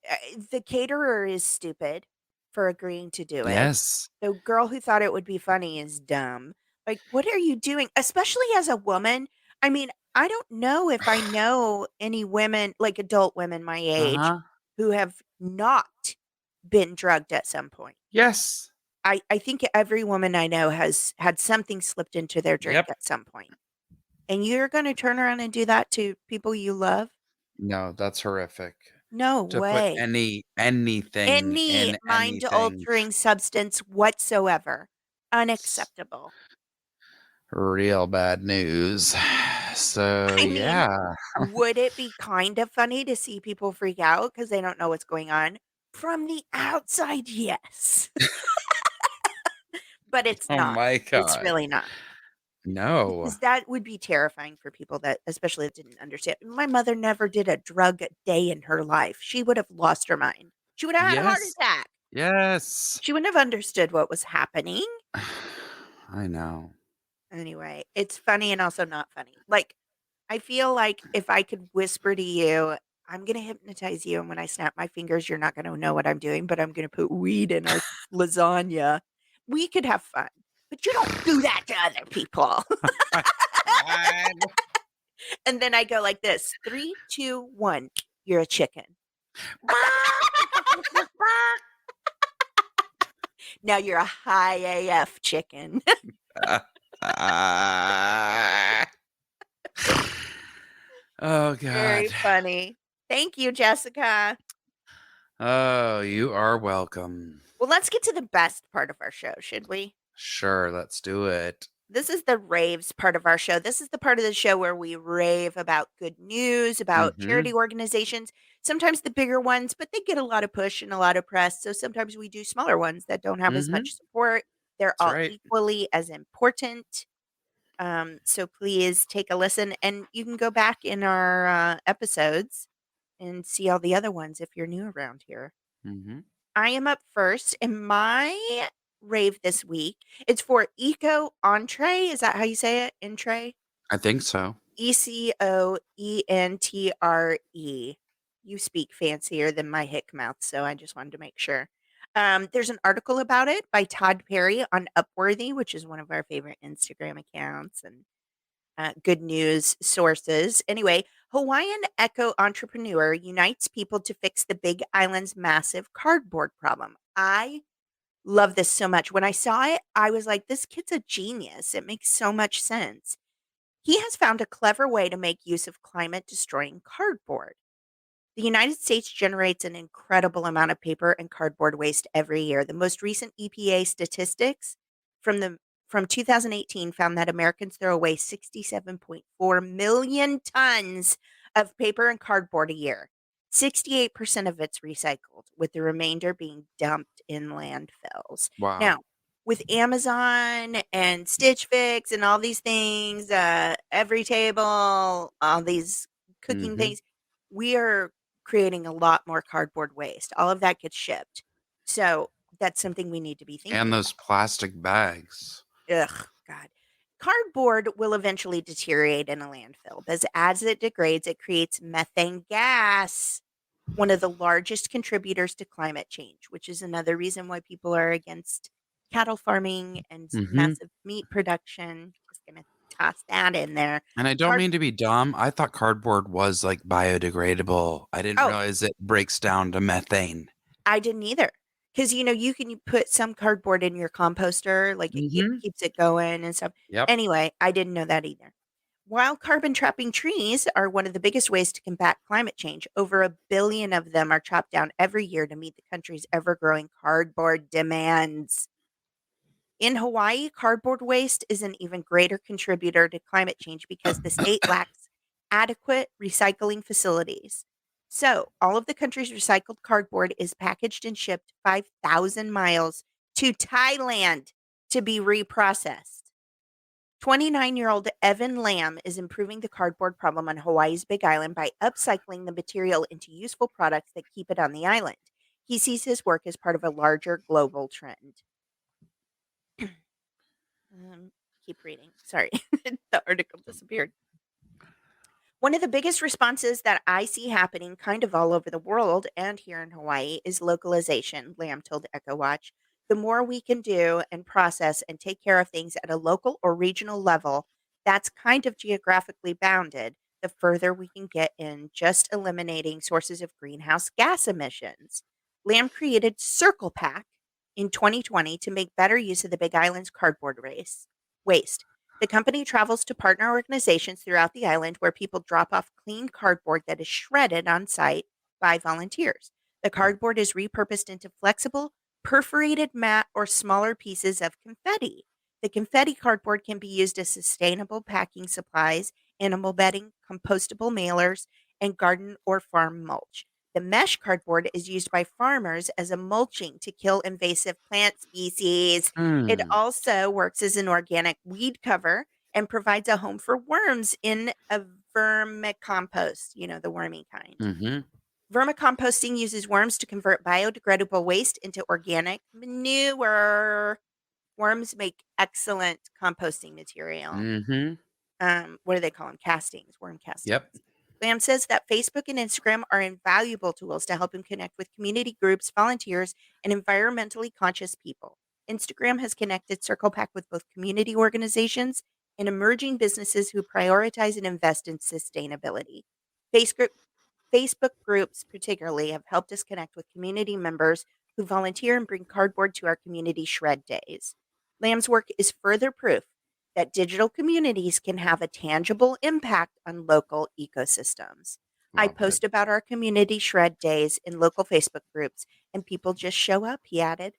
The caterer is stupid for agreeing to do it. Yes. The girl who thought it would be funny is dumb. Like, what are you doing? Especially as a woman. I mean, I don't know if I know any women, like adult women my age, Uh-huh. who have not been drugged at some point. Yes. I think every woman I know has had something slipped into their drink Yep. at some point. And you're gonna turn around and do that to people you love? No, that's horrific. No To put way. anything Any in anything. mind-altering substance whatsoever. S Unacceptable. Real bad news. So, I mean, yeah. would it be kind of funny to see people freak out because they don't know what's going on? From the outside, yes. But it's Oh not. my It's god. really not. No. Because that would be terrifying for people that especially that didn't understand. My mother never did a drug a day in her life. She would have lost her mind. She would have had a heart Yes. attack. Yes. She wouldn't have understood what was happening. I know. Anyway, it's funny and also not funny. Like, I feel like if I could whisper to you, "I'm gonna hypnotize you, and when I snap my fingers, you're not gonna know what I'm doing, but I'm gonna put weed in our lasagna." We could have fun, but you don't do that to other people. God. And then I go like this, 3, 2, 1, you're a chicken. Now you're a high AF chicken. Oh god. Very funny. Thank you, Jessica. Oh, you are welcome. Well, let's get to the best part of our show, should we? Sure, let's do it. This is the raves part of our show. This is the part of the show where we rave about good news, about charity Mhm. organizations, sometimes the bigger ones, but they get a lot of push and a lot of press. So sometimes we do smaller ones that don't have as Mhm. much support. They're That's all right. equally as important. So please take a listen and you can go back in our episodes and see all the other ones if you're new around here. Mhm. I am up first, and my rave this week, it's for Eco Entree. Is that how you say it? Entree? I think so. Ecoentre. You speak fancier than my hick mouth, so I just wanted to make sure. There's an article about it by Todd Perry on Upworthy, which is one of our favorite Instagram accounts and good news sources. Anyway, Hawaiian eco entrepreneur unites people to fix the Big Island's massive cardboard problem. I love this so much. When I saw it, I was like, this kid's a genius. It makes so much sense. He has found a clever way to make use of climate destroying cardboard. The United States generates an incredible amount of paper and cardboard waste every year. The most recent EPA statistics from the from 2018 found that Americans throw away 67.4 million tons of paper and cardboard a year. 68% of it's recycled, with the remainder being dumped in landfills. Wow. Now, with Amazon and Stitch Fix and all these things, every table, all these cooking Mhm. things, we are creating a lot more cardboard waste. All of that gets shipped. So that's something we need to be And thinking those plastic bags. about. Ugh, God. Cardboard will eventually deteriorate in a landfill, but as it degrades, it creates methane gas, one of the largest contributors to climate change, which is another reason why people are against cattle farming and Mhm. massive meat production. Just gonna toss that in there. And I don't Card mean to be dumb. I thought cardboard was, like, biodegradable. I didn't oh, realize it breaks down to methane. I didn't either. Because you can put some cardboard in your composter, like, it Mhm. keeps it going and stuff. Yep. Anyway, I didn't know that either. While carbon trapping trees are one of the biggest ways to combat climate change, over 1 billion of them are chopped down every year to meet the country's ever growing cardboard demands. In Hawaii, cardboard waste is an even greater contributor to climate change because the state lacks adequate recycling facilities. So, all of the country's recycled cardboard is packaged and shipped 5,000 miles to Thailand. to be reprocessed. 29-year-old Evan Lamb is improving the cardboard problem on Hawaii's Big Island by upcycling the material into useful products that keep it on the island. He sees his work as part of a larger global trend. Keep reading. Sorry, the article disappeared. One of the biggest responses that I see happening kind of all over the world and here in Hawaii is localization, Lamb told EchoWatch. The more we can do and process and take care of things at a local or regional level that's kind of geographically bounded, the further we can get in just eliminating sources of greenhouse gas emissions. Lamb created Circle Pack in 2020 to make better use of the Big Island's cardboard waste. The company travels to partner organizations throughout the island where people drop off clean cardboard that is shredded on site by volunteers. The cardboard is repurposed into flexible, perforated mat or smaller pieces of confetti. The confetti cardboard can be used as sustainable packing supplies, animal bedding, compostable mailers, and garden or farm mulch. The mesh cardboard is used by farmers as a mulching to kill invasive plant species. It Hmm. also works as an organic weed cover and provides a home for worms in a vermicompost, the wormy kind. Mm-hmm. Vermicomposting uses worms to convert biodegradable waste into organic manure. Worms make excellent composting material. Mm-hmm. What do they call them? Castings, worm castings. Yep. Lamb says that Facebook and Instagram are invaluable tools to help him connect with community groups, volunteers, and environmentally conscious people. Instagram has connected Circle Pack with both community organizations and emerging businesses who prioritize and invest in sustainability. Facebook, Facebook groups, particularly, have helped us connect with community members who volunteer and bring cardboard to our community shred days. Lamb's work is further proof that digital communities can have a tangible impact on local ecosystems. I Love it. post about our community shred days in local Facebook groups, and people just show up, he added.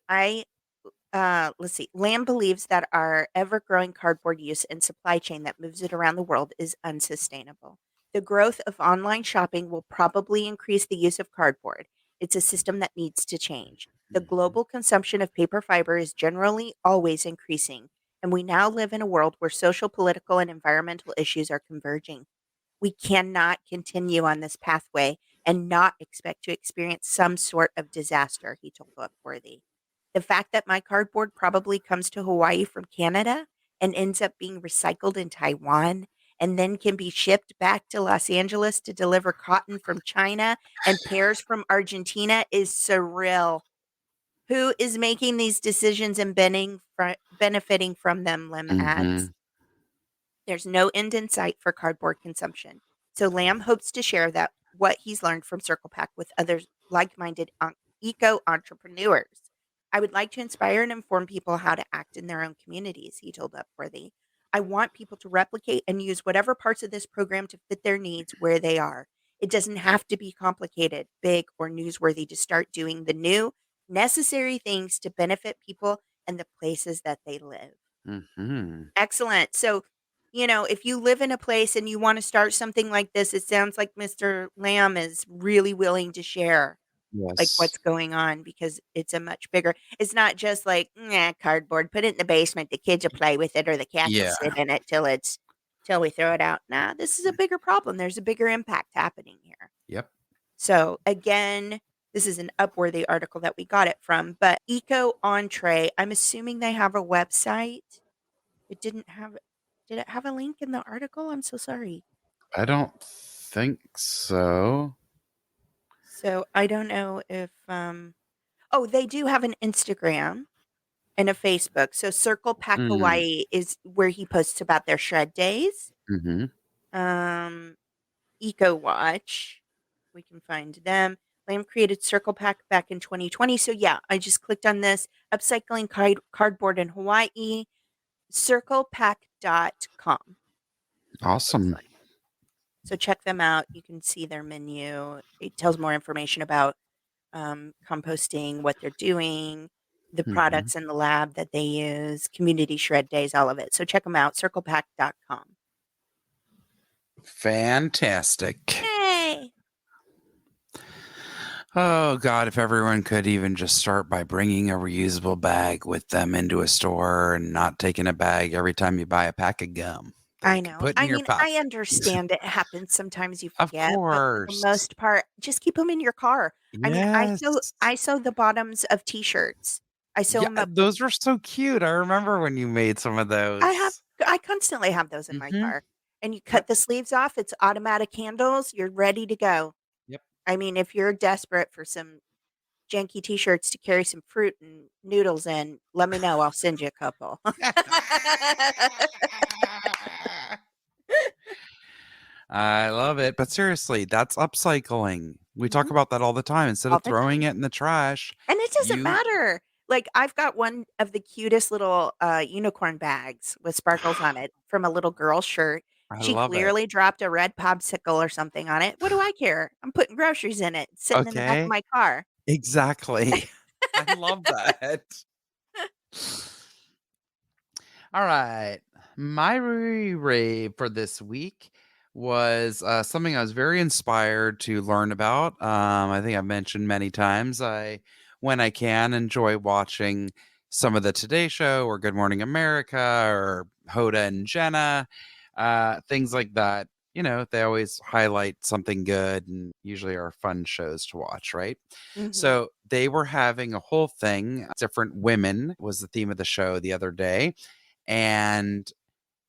Let's see. Lamb believes that our ever growing cardboard use and supply chain that moves it around the world is unsustainable. The growth of online shopping will probably increase the use of cardboard. It's a system that needs to change. The Mhm. global consumption of paper fiber is generally always increasing, and we now live in a world where social, political, and environmental issues are converging. We cannot continue on this pathway and not expect to experience some sort of disaster, he told Upworthy. The fact that my cardboard probably comes to Hawaii from Canada and ends up being recycled in Taiwan and then can be shipped back to Los Angeles to deliver cotton from China and pears from Argentina is surreal. Who is making these decisions and benefiting from them, Lim adds. Mhm. There's no end in sight for cardboard consumption. So Lamb hopes to share that what he's learned from Circle Pack with others like-minded eco entrepreneurs. I would like to inspire and inform people how to act in their own communities, he told Upworthy. I want people to replicate and use whatever parts of this program to fit their needs where they are. It doesn't have to be complicated, big, or newsworthy to start doing the new, necessary things to benefit people and the places that they live. Mhm. Excellent. So, if you live in a place and you want to start something like this, it sounds like Mr. Lamb is really willing to share like Yes. what's going on because it's a much bigger. It's not just like nah, cardboard. Put it in the basement. The kids will play with it, or the cats will Yeah. sit in it till we throw it out. Nah, this is a bigger problem. There's a bigger impact happening here. Yep. So again, this is an Upworthy article that we got it from, but Eco Entree. I'm assuming they have a website. It didn't have did it have a link in the article? I'm so sorry. I don't think so. So, I don't know if, oh, they do have an Instagram and a Facebook. So, Circle Pack Mm. Hawaii is where he posts about their shred days. Mhm. Um, Eco Watch, we can find them. Lamb created Circle Pack back in 2020. So, yeah, I just clicked on this. Upcycling cardboard in Hawaii, circlepack.com. Looks Awesome. like. So check them out. You can see their menu. It tells more information about composting, what they're doing, the Mhm. products in the lab that they use, community shred days, all of it. So check them out, circlepack.com. Fantastic. Yay! Oh God, if everyone could even just start by bringing a reusable bag with them into a store and not taking a bag every time you buy a pack of gum that I you can know. put in I your mean, pocket. I understand it happens sometimes you Of forget, but for the course. most part, just keep them in your car. I mean, Yes. I sew the bottoms of T-shirts. I sew Yeah, them up with those were so cute. I remember when you made some of I have those. I constantly have those in my Mhm. car, and you cut Yep. the sleeves off, it's automatic handles, you're ready to go. Yep. I mean, if you're desperate for some janky T-shirts to carry some fruit and noodles in, let me know, I'll send you a couple. I love it, but seriously, that's upcycling. We talk Mhm. about that all the time. Instead All of the throwing time. it in the trash, And it doesn't you matter. Like, I've got one of the cutest little, unicorn bags with sparkles on it from a little girl's shirt. I She love it. clearly dropped a red popsicle or something on it. What do I care? I'm putting groceries in it, sitting in the back of Okay. my car. Exactly. I love that. All right. My rave for this week was something I was very inspired to learn about. I think I've mentioned many times. When I can, enjoy watching some of the Today Show or Good Morning America or Hoda and Jenna, things like that. You know, they always highlight something good and usually are fun shows to watch, right? Mhm. So they were having a whole thing. Different women was the theme of the show the other day, and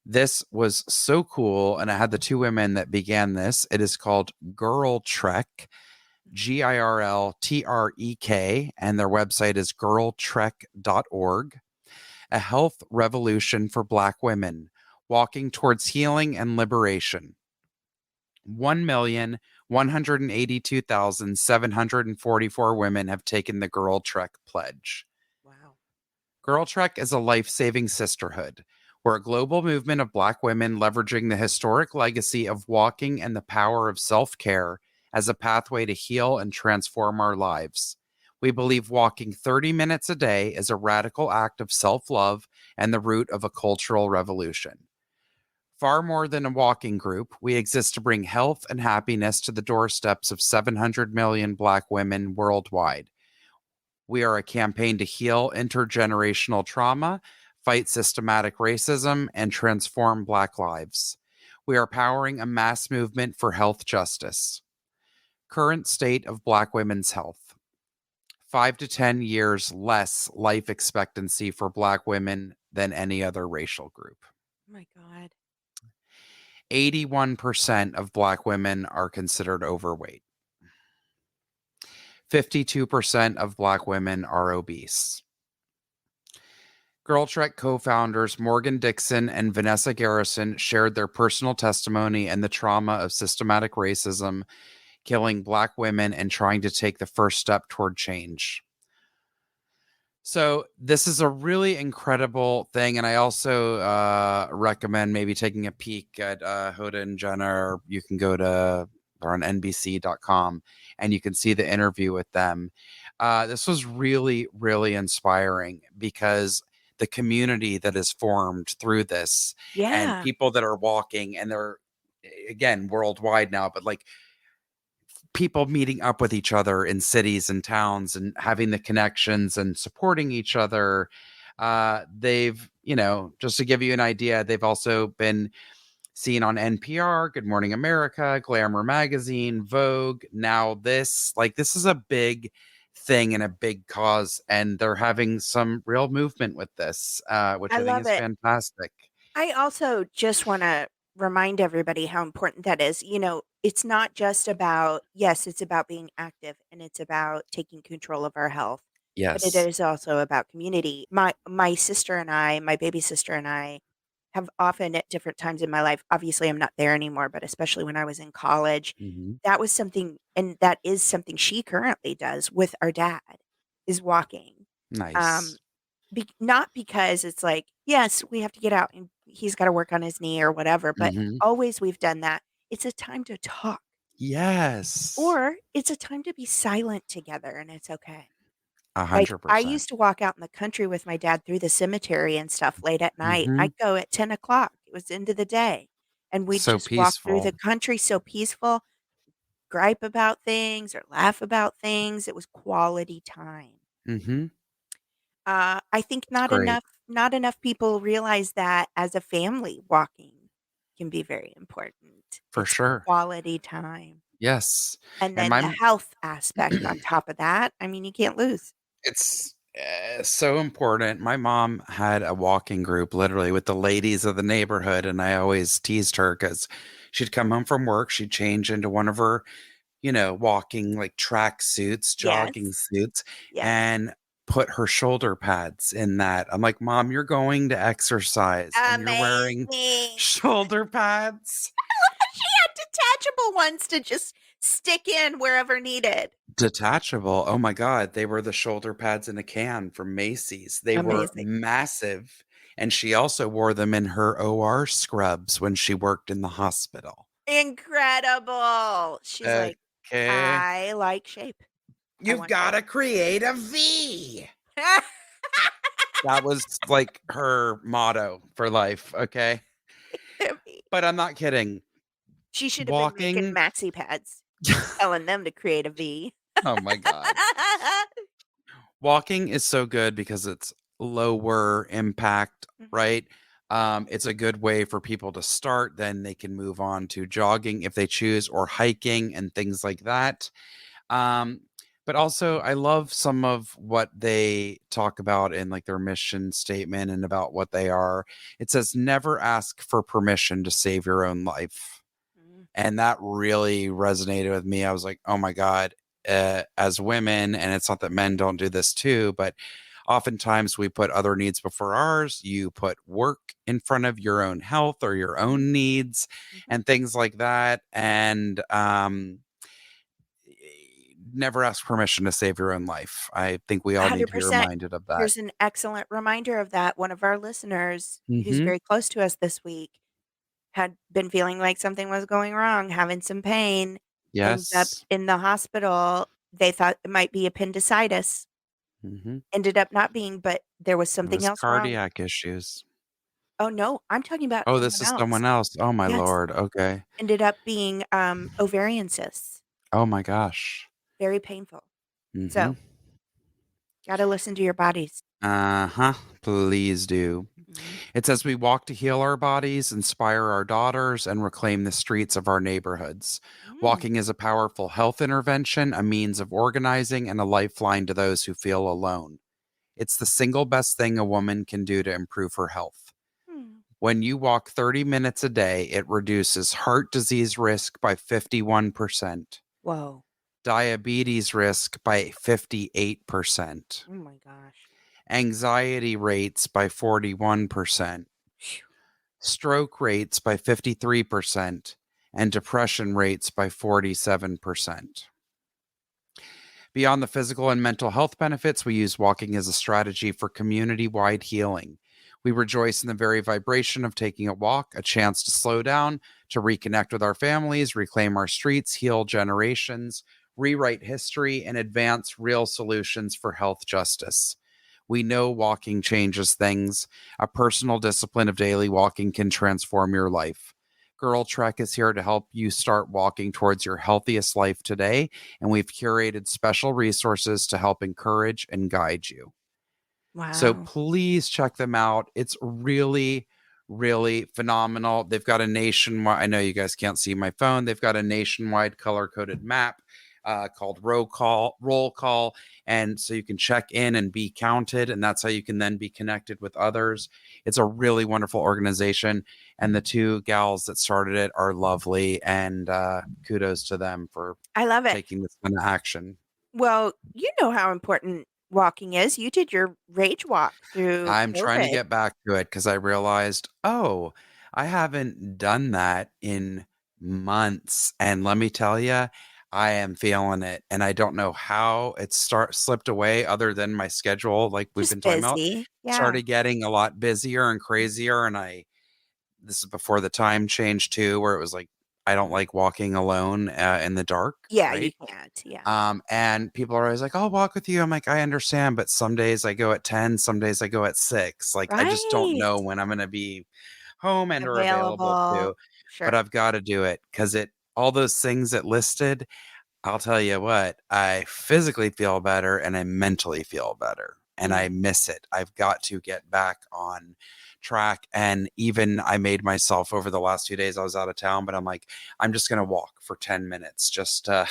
this was so cool. And I had the two women that began this. It is called Girl Trek, GIRLTREK, and their website is girltrek.org. A health revolution for Black women, walking towards healing and liberation. 1,182,744 women have taken the Girl Trek pledge. Wow. Girl Trek is a life saving sisterhood. We're a global movement of Black women leveraging the historic legacy of walking and the power of self care as a pathway to heal and transform our lives. We believe walking 30 minutes a day is a radical act of self love and the root of a cultural revolution. Far more than a walking group, we exist to bring health and happiness to the doorsteps of 700 million Black women worldwide. We are a campaign to heal intergenerational trauma, fight systematic racism, and transform Black lives. We are powering a mass movement for health justice. Current state of Black women's health: 5 to 10 years less life expectancy for Black women than any other racial group. Oh my god. 81% of Black women are considered overweight. 52% of Black women are obese. Girl Trek co founders Morgan Dixon and Vanessa Garrison shared their personal testimony and the trauma of systematic racism killing Black women and trying to take the first step toward change. So, this is a really incredible thing. And I also recommend maybe taking a peek at Hoda and Jenna, or you can go to, they're on NBC.com and you can see the interview with them. This was really, really inspiring because the community that is formed through this and Yeah. people that are walking, and they're again worldwide now, but like people meeting up with each other in cities and towns and having the connections and supporting each other. They've, you know, just to give you an idea, they've also been seen on NPR, Good Morning America, Glamour Magazine, Vogue. Now, this is a big thing and a big cause, and they're having some real movement with this, which I I think love is it. fantastic. I also just wanna remind everybody how important that is. It's not just about yes, it's about being active and it's about taking control of our health, but it Yes. is also about community. My sister and I, my baby sister and I have often at different times in my life, obviously I'm not there anymore, but especially when I was in college, Mhm. that was something and that is something she currently does with our dad, is walking. Um Nice. Not because it's like, yes, we have to get out and he's gotta work on his knee or whatever, but Mhm. always we've done that. It's a time to talk, Yes. or it's a time to be silent together, and it's okay. Like, I 100%. used to walk out in the country with my dad through the cemetery and stuff late at night. Mhm. I'd go at 10 o'clock. It was the end of the day, and we'd So just walk through the peaceful. country so peaceful, gripe about things or laugh about things. It was quality time. Mhm. I think It's great. not enough people realize that as a family, walking can be very important. For It's sure. quality time. Yes. And And then the my health aspect on top of that, I mean, you can't lose. It's, so important. My mom had a walking group literally with the ladies of the neighborhood, and I always teased her because 'cause she'd come home from work, she'd change into one of her, walking, like, track suits, jogging Yes, suits, yes. and put her shoulder pads in that. I'm like, "Mom, you're going to exercise, and you're wearing Amazing. shoulder pads?" She had detachable ones to just stick in wherever needed. Detachable. Oh my god, they were the shoulder pads in a can from Macy's. They were Amazing. massive, and she also wore them in her OR scrubs when she worked in the hospital. Incredible. She's like, Okay. "I like shape. I You've want shape." gotta create a V. That was, like, her motto for life, okay? But I'm not kidding. She should have been making Walking maxi pads, telling them to create a V. Oh my god. Walking is so good because it's lower impact, Mhm, right? It's a good way for people to start, then they can move on to jogging if they choose, or hiking and things like that. Um, but also, I love some of what they talk about in like their mission statement and about what they are. It says, never ask for permission to save your own life. mm. And that really resonated with me. I was like, "Oh my god," as women, and it's not that men don't do this too, but oftentimes we put other needs before ours. You put work in front of your own health or your Mhm, own needs mhm. and things like that, and, never ask permission to save your own life. I think we all need to be 100%. reminded of that. Here's an excellent reminder of that. One of our listeners, who's Mhm. very close to us this week, had been feeling like something was going wrong, having some pain, ends up Yes. in the hospital. They thought it might be appendicitis, Mhm. ended up not being, but there was It something was else wrong. cardiac issues. Oh, no, I'm talking about Oh, this someone is else. someone else. Oh my Yes, lord. Okay. ended up being, ovarian cysts. Oh my gosh. Very painful. Mhm. So, gotta listen to your bodies. Uh-huh. Please do. Mhm. It says we walk to heal our bodies, inspire our daughters, and reclaim the streets of our neighborhoods. Mm. Walking is a powerful health intervention, a means of organizing, and a lifeline to those who feel alone. It's the single best thing a woman can do to improve her health. Hmm. When you walk 30 minutes a day, it reduces heart disease risk by 51%, Whoa. diabetes risk by 58%, Oh my gosh. anxiety rates by 41%, Phew. stroke rates by 53%, and depression rates by 47%. Beyond the physical and mental health benefits, we use walking as a strategy for community wide healing. We rejoice in the very vibration of taking a walk, a chance to slow down, to reconnect with our families, reclaim our streets, heal generations, rewrite history, and advance real solutions for health justice. We know walking changes things. A personal discipline of daily walking can transform your life. Girl Trek is here to help you start walking towards your healthiest life today, and we've curated special resources to help encourage and guide you. So Wow. please check them out. It's really, really phenomenal. They've got a nationwide, I know you guys can't see my phone. They've got a nationwide color coded map called roll call. And so you can check in and be counted. And that's how you can then be connected with others. It's a really wonderful organization. And the two gals that started it are lovely. And kudos to them for I love it. taking this kind of action. Well, you know how important walking is. You did your rage walk through I'm trying to COVID, get back to it because I realized, oh, I haven't done that in months. And let me tell you, I am feeling it. And I don't know how it slipped away other than my schedule, like we've just been talking about, busy. Yeah. started getting a lot busier and crazier. And this is before the time change too, where it was like, I don't like walking alone in the dark, Yeah, you right? can't. Yeah. And people are always like, "I'll walk with you." I'm like, "I understand, but some days I go at 10, some days I go at 6. Like, I just don't know Right. when I'm gonna be home and or available Available. to, but Sure. I've gotta do it because it all those things it listed, I'll tell you what, I physically feel better and I mentally feel better. And I Mm, miss it. I've got to get back on track. And even I made myself over the last 2 days, I was out of town, but I'm like, I'm just going to walk for 10 minutes just to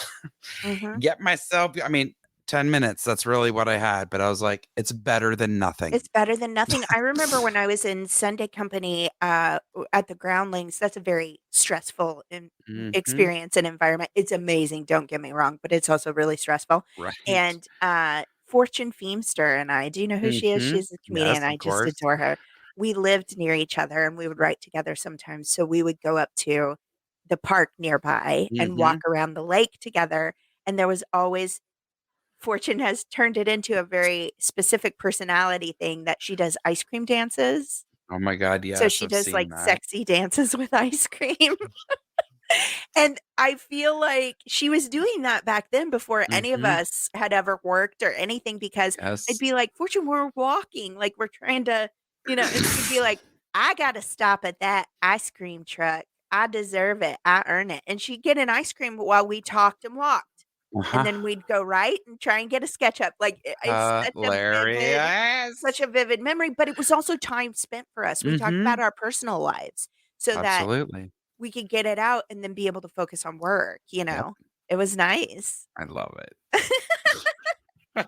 mhm. get myself. I mean, 10 minutes, that's really what I had. But I was like, it's better than nothing. It's better than nothing. I remember when I was in Sunday company, at the Groundlings, that's a very stressful Hmm. experience and environment. It's amazing, don't get me wrong, but it's also really stressful. Right. And, Fortune Feimster and I, do you know who she is? Hmm. She's a Yes, comedian, I of just course. adore her. We lived near each other and we would write together sometimes, so we would go up to the park nearby and walk Hmm. around the lake together, and there was always Fortune has turned it into a very specific personality thing that she does ice cream dances. Oh my God. So Yes, she I've does, seen like, that. sexy dances with ice cream, and I feel like she was doing that back then before any of Hmm. us had ever worked or anything because I'd Yes. be like, "Fortune, we're walking, like, we're trying to" and she'd be like, "I gotta stop at that ice cream truck. I deserve it. I earn it," and she'd get an ice cream while we talked and walked, and Uh-huh. then we'd go right and try and get a SketchUp, like, it's such Hilarious. a vivid memory, but it was also time spent for us. We talked about Mhm. our personal lives so that Absolutely. we could get it out and then be able to focus on work, you Yep. know? It was nice. I love it.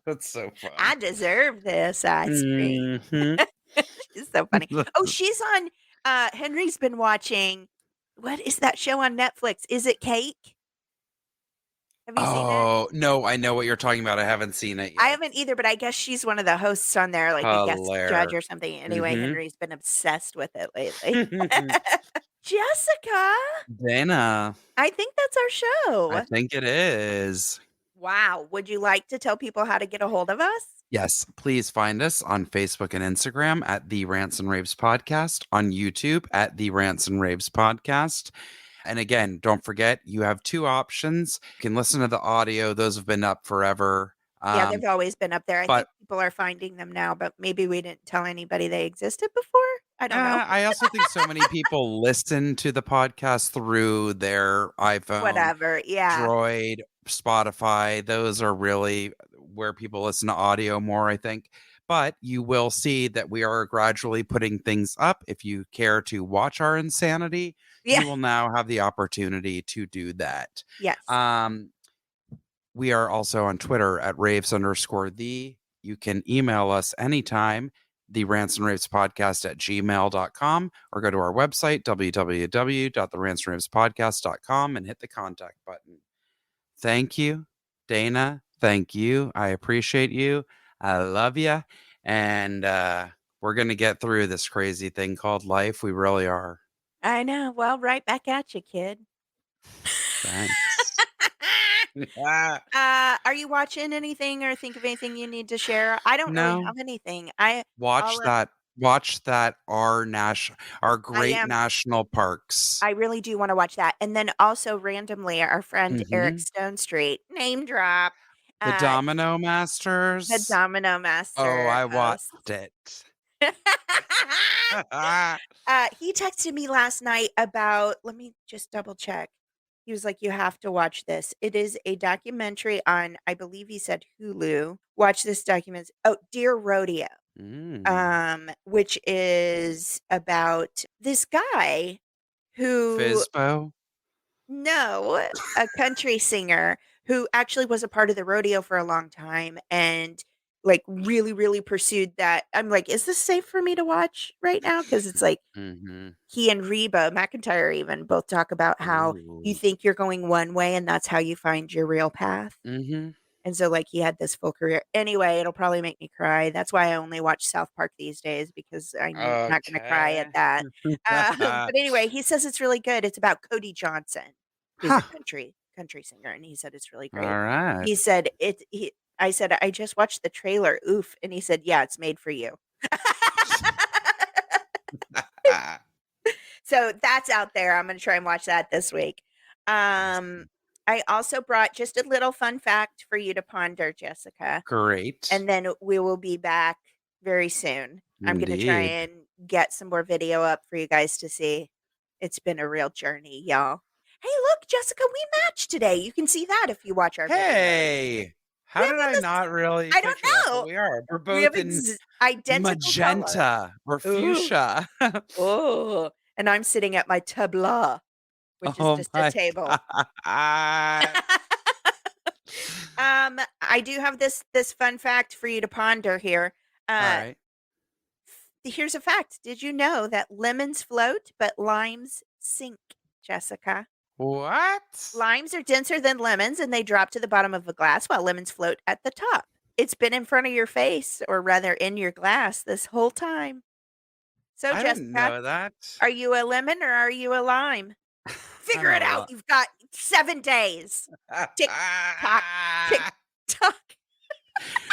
That's so fun. I deserve this ice cream. Mhm. She's so funny. Oh, she's on, Henry's been watching what is that show on Netflix? Is It Cake? Have you seen it? Oh, no, I know what you're talking about. I haven't seen it I yet. haven't either, but I guess she's one of the hosts on there, like a guest judge Hilarious. or something. Anyway, Mhm. Henry's been obsessed with it lately. Jessica, Dana, I think that's our I show. think it is. Wow. Would you like to tell people how to get a hold of us? Yes, please find us on Facebook and Instagram at the Rants and Raves Podcast, on YouTube at the Rants and Raves Podcast. And again, don't forget you have two options. You can listen to the audio; those have been up forever. Yeah, they've always been up there. I But think people are finding them now, but maybe we didn't tell anybody they existed before? I don't know. I also think so many people listen to the podcast through their iPhone, Whatever. Yeah. Droid, Spotify. Those are really where people listen to audio more, I think. But you will see that we are gradually putting things up. If you care to watch our insanity, Yeah. you will now have the opportunity to do that. Yes. Um, we are also on Twitter at raves_the. You can email us anytime, the rants and raves podcast at gmail.com, or go to our website, www.therantsandravespodcast.com, and hit the contact button. Thank you, Dana. Thank you. I appreciate you. I love you. And we're going to get through this crazy thing called life. We really are. I know. Well, right back at you, kid. Thanks. Are you watching anything or think of anything you need to share? I don't really No. have anything. I Watch all of that. Watch that. Our I great am national parks. I really do wanna watch that, and then also randomly, our friend Eric Hmm. Stonestreet, name drop, The uh, Domino the Masters. Domino Oh, Master I host. watched it. He texted me last night about let me just double check. He was like, "You have to watch this." It is a documentary on, I believe he said Hulu. Watch this document Dear Rodeo, Mm. which is about this guy who Fizbo. no, a country singer who actually was a part of the rodeo for a long time and, like, really, really pursued that. I'm like, "Is this safe for me to watch right now?" Because it's like Hmm. he and Reba McEntire even both talk about how you Ooh. think you're going one way and that's how you find your real path. Hmm. And so, like, he had this full career. Anyway, it'll probably make me cry. That's why I only watch South Park these days because I'm not gonna cry at Okay. that. But anyway, he says it's really good. It's about Cody Johnson, who's a Huh. country singer, and he said it's really All great. right. He said I said, "I just watched the trailer, oof," and he said, "Yeah, it's made for you." So that's out there. I'm gonna try and watch that this week. Um, Awesome. I also brought just a little fun fact for you to ponder, Jessica, Great. and then we will be back very soon. I'm gonna try Indeed. and get some more video up for you guys to see. It's been a real journey, y'all. Hey, look, Jessica, we matched today. You can see that if you watch our videos. Hey, We how have did on I this. not really I don't picture that? But know. we are. We're We have both in identical color. magenta or Ooh. fuchsia. Oh, and I'm sitting at my tabla, which is Oh just a my table. God. I do have this fun fact for you to ponder here. All Uh, right. Here's a fact. Did you know that lemons float, but limes sink, Jessica? What? Limes are denser than lemons and they drop to the bottom of a glass while lemons float at the top. It's been in front of your face, or rather in your glass, this whole time. So, I didn't Jessica, know that. are you a lemon or are you a lime? I'm Figure a it out. lot. You've got 7 days. Tick tock, tick tock.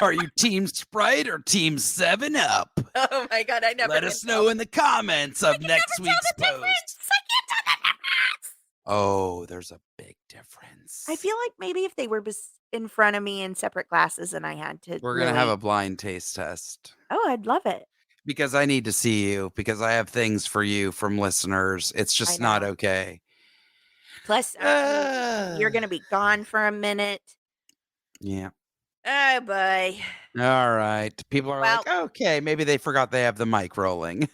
Are you Team Sprite or Team 7 Up? Oh my God, I never Let can us tell. know in the comments I of can next never tell week's the post. difference. I can't tell the difference. Oh, there's a big difference. I feel like maybe if they were in front of me in separate glasses and I had to We're going to have really. a blind taste test. Oh, I'd love it. Because I need to see you, because I have things for you from listeners. It's I just not know. okay. Plus, you're going to be gone for a minute. Yeah. Oh, boy. All right. People are Well, like, okay, maybe they forgot they have the mic rolling.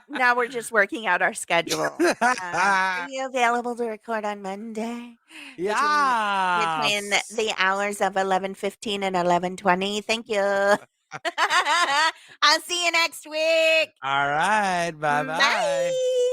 now we're just working out our schedule. Are you available to record on Monday? Between Yes. the hours of 11:15 and 11:20. Thank you. I'll see you next week. All right. Bye bye. Bye.